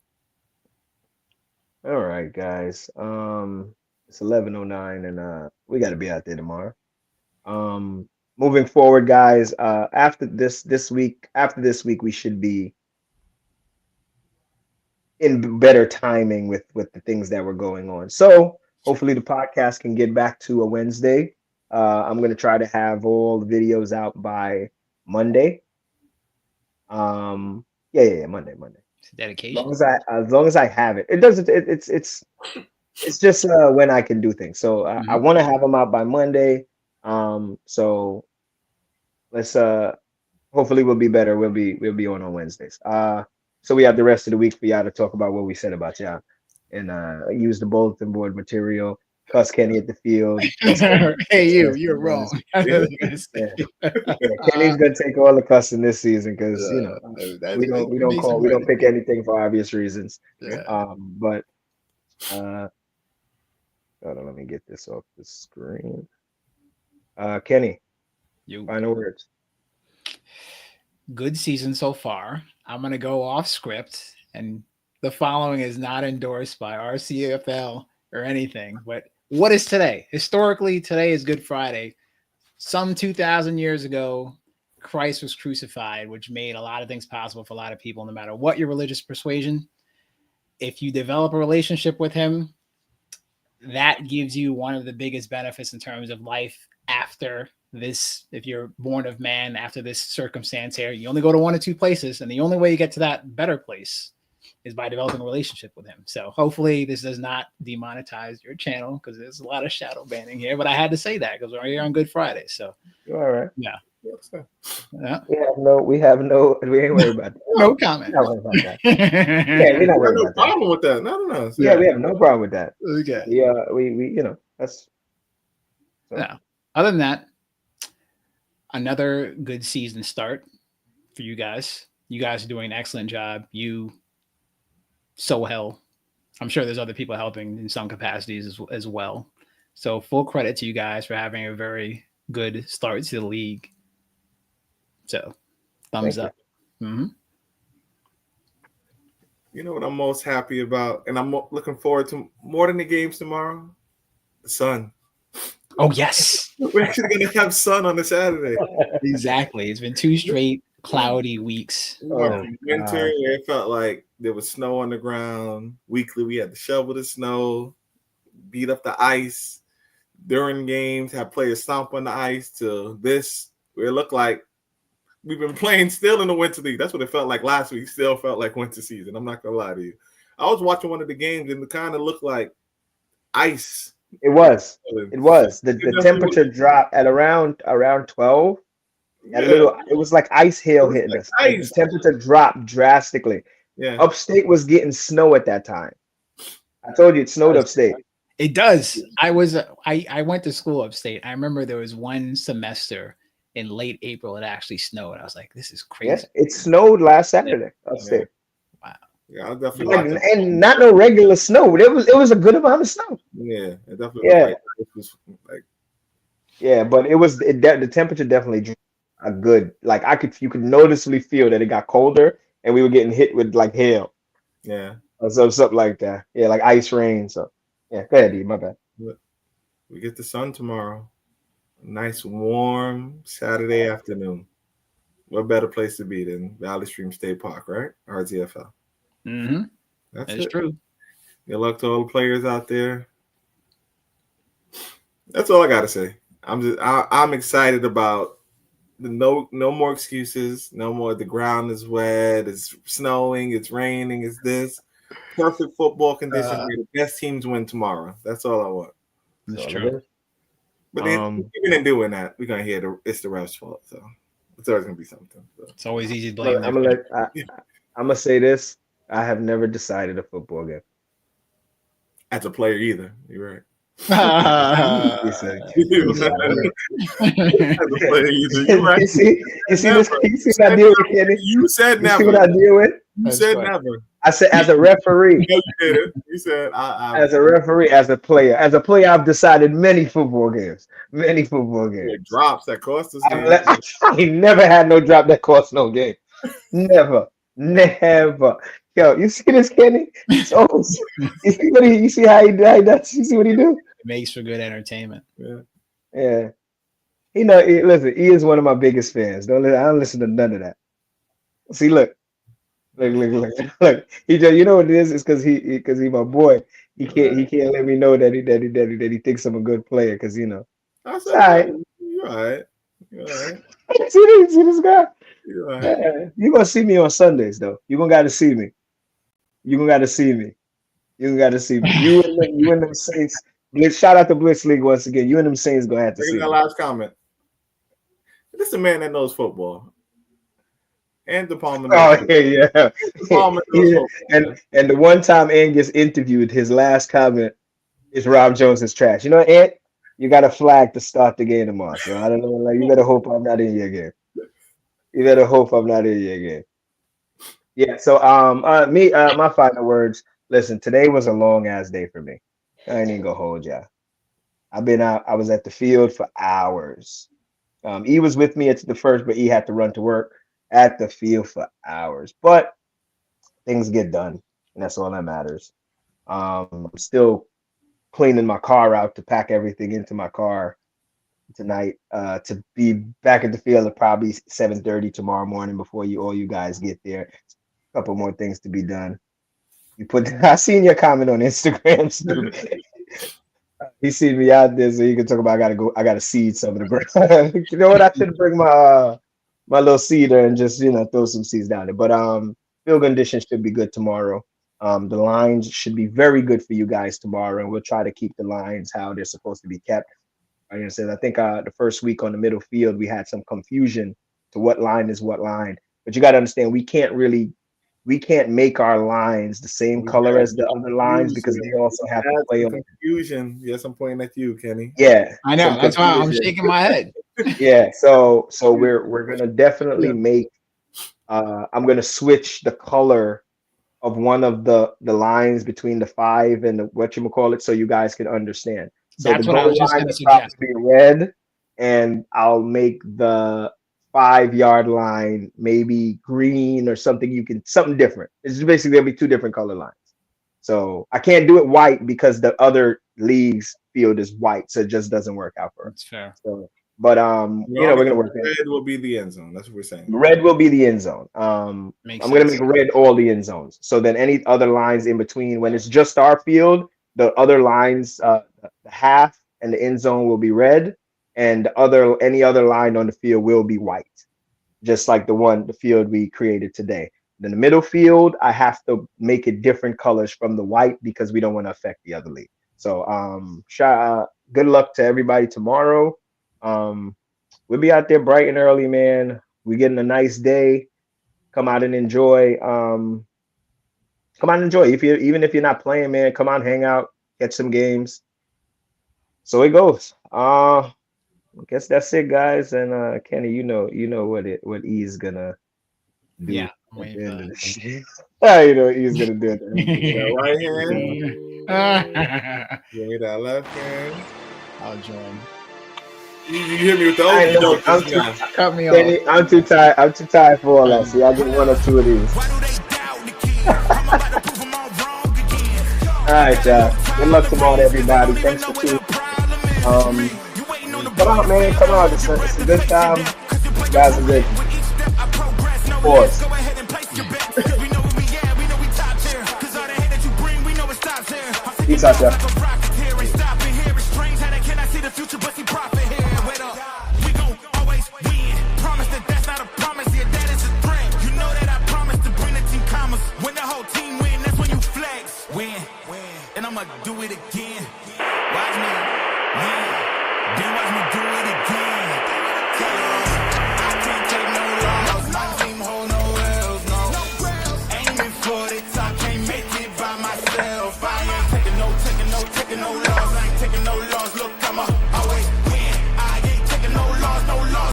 All right, guys. It's 11:09, and we got to be out there tomorrow. Moving forward, guys. After this week, we should be in better timing with the things that were going on. So hopefully the podcast can get back to a Wednesday. I'm going to try to have all the videos out by Monday. Monday. It's dedication. As long as I have it. It doesn't. It's just when I can do things. So I want to have them out by Monday. So let's hopefully we'll be better. We'll be on Wednesdays. So we have the rest of the week for y'all to talk about what we said about y'all, and use the bulletin board material. Cuss Kenny at the field. Hey, you're wrong. Kenny's gonna take all the cussing this season because we don't pick anything for obvious reasons. Yeah. But hold on, let me get this off the screen. Kenny, final words. Good season so far. I'm going to go off script, and the following is not endorsed by RCFL or anything, but what is today? Historically, today is Good Friday. Some 2,000 years ago, Christ was crucified, which made a lot of things possible for a lot of people, no matter what your religious persuasion. If you develop a relationship with him, that gives you one of the biggest benefits in terms of life after this. If you're born of man after this circumstance here, you only go to 1 or 2 places, and the only way you get to that better place is by developing a relationship with him. So hopefully this does not demonetize your channel, because there's a lot of shadow banning here, but I had to say that because we're here on Good Friday. So all right. Yeah. We ain't worried about that. No comment. We're not worried about that. Yeah, we're not worried about that. Problem with that. No. Yeah, we have no problem with that. Okay. We that's. So. Yeah. Other than that, another good season start for you guys. You guys are doing an excellent job. I'm sure there's other people helping in some capacities as well. So full credit to you guys for having a very good start to the league. So thumbs up. Mm-hmm. You know what I'm most happy about, and I'm looking forward to more than the games tomorrow? The sun. Oh, yes. We're actually going to have sun on the Saturday. Exactly. It's been 2 straight cloudy weeks. Winter, it felt like there was snow on the ground. Weekly, we had to shovel the snow, beat up the ice. During games, have players stomp on the ice to this. Where it looked like we've been playing still in the winter league. That's what it felt like last week. Still felt like winter season. I'm not going to lie to you. I was watching one of the games, and it kind of looked like ice. It was. The temperature dropped at around 12. It was like ice hail hitting us. The temperature dropped drastically. Yeah. Upstate was getting snow at that time. I told you it snowed upstate. It does. I went to school upstate. I remember there was one semester in late April it actually snowed. I was like, this is crazy. Yeah, it snowed last Saturday upstate. Wow. Yeah, I definitely and not no regular snow. It was a good amount of snow. Yeah, it definitely was like yeah, but the temperature definitely dropped a good, like you could noticeably feel that it got colder and we were getting hit with like hail. Yeah. Or something like that. Yeah, like ice rain. So yeah, go ahead, D, my bad. We get the sun tomorrow. Nice warm Saturday afternoon. What better place to be than Valley Stream State Park, right? Rztv. Mm-hmm. That's It's it. true. Good luck to all the players out there. That's all I gotta say. I'm excited about the no more excuses. No more the ground is wet, it's snowing, it's raining, it's this. Perfect football conditions where the best teams win tomorrow. That's all I want. It's all true. it is. But even in doing that, we're gonna hear it's the ref's fault. So it's always gonna be something. So. It's always easy to blame I'm them. gonna say this. I have never decided a football game. As a player either. You're right. He said, As a player either. You're right. you see Never. this? You see what I deal with, Kenny? You said You never. see what I deal with? You That's said funny. never. I said as a referee, No, you didn't. You said as a referee, as a player. As a player, I've decided many football games. Many football games. drops that cost us. I never had no drop that cost no game. Never. Yo, you see this, Kenny? So, you see how he does? You see what he do? It makes for good entertainment. Yeah. Listen, he is one of my biggest fans. I don't listen to none of that. See, look. He just, you know what it is? It's because he my boy. He can't let me know that he thinks I'm a good player because That's all right. You're all right. You're all right. see this guy? You're all right. You're gonna see me on Sundays though. You're gonna gotta see me. You and them Saints. Shout out to Blitz League once again. You and them Saints gonna have to see That me. last comment. This is a man that knows football. And De Palma knows Yeah. De Palma knows football. And the one time Ant gets interviewed, his last comment is Rob Jones is trash. You know, Ant, you got a flag to start the game tomorrow. So I don't know. Like, you better hope I'm not in your game. Yeah. So my final words. Listen, today was a long ass day for me. I ain't even gonna hold y'all. I've been out. I was at the field for hours. E was with me at the first, but E had to run to work. At the field for hours, but things get done, and that's all that matters. I'm still cleaning my car out to pack everything into my car tonight to be back at the field at probably 7:30 tomorrow morning before all you guys get there. A couple more things to be done. I seen your comment on Instagram. He seen me out there, so you can talk about I gotta seed some of the ground. You know what? I should bring my little seeder and just throw some seeds down there. But field conditions should be good tomorrow. The lines should be very good for you guys tomorrow, and we'll try to keep the lines how they're supposed to be kept. I think the first week on the middle field we had some confusion to what line is what line. But you got to understand we can't make our lines the same color as the other lines because they also have to play on confusion. Yes, I'm pointing at you, Kenny. Yeah, I know. That's why I'm shaking my head. Yeah, so we're gonna definitely make. I'm gonna switch the color of one of the lines between the 5 and the whatchamacallit so you guys can understand. So that's the what I was goal just line gonna will suggest. probably be red, and I'll make the 5-yard line maybe green or something. Something different. It's basically gonna be 2 different color lines. So I can't do it white because the other league's field is white, so it just doesn't work out for us. That's fair. So, but we're gonna work. Red will be the end zone. That's what we're saying. Red will be the end zone. I'm gonna make red all the end zones. So then any other lines in between, when it's just our field, the other lines, the half and the end zone will be red, and any other line on the field will be white, just like the field we created today. Then the middle field, I have to make it different colors from the white because we don't want to affect the other league. So good luck to everybody tomorrow. We'll be out there bright and early, man. We're getting a nice day. Come out and enjoy. Come out and enjoy. Even if you're not playing, man, come on, hang out, catch some games. So it goes. I guess that's it, guys. And Kenny, you know what E's gonna do. Yeah. At the end of the shit. You know what E's gonna do at the end of the That right hand. Give me that left hand. I'll join. You hit me with the old Cut me Kenny, off. I'm too tired. I'm too tired for all that. So y'all get 1 or 2 of these. All right, y'all. Good luck tomorrow, everybody. Thanks for tuning. Come out, man. Come out. It's a good time. You guys are good. Pause. Peace out there. And I'ma do it again. Watch me win. Then watch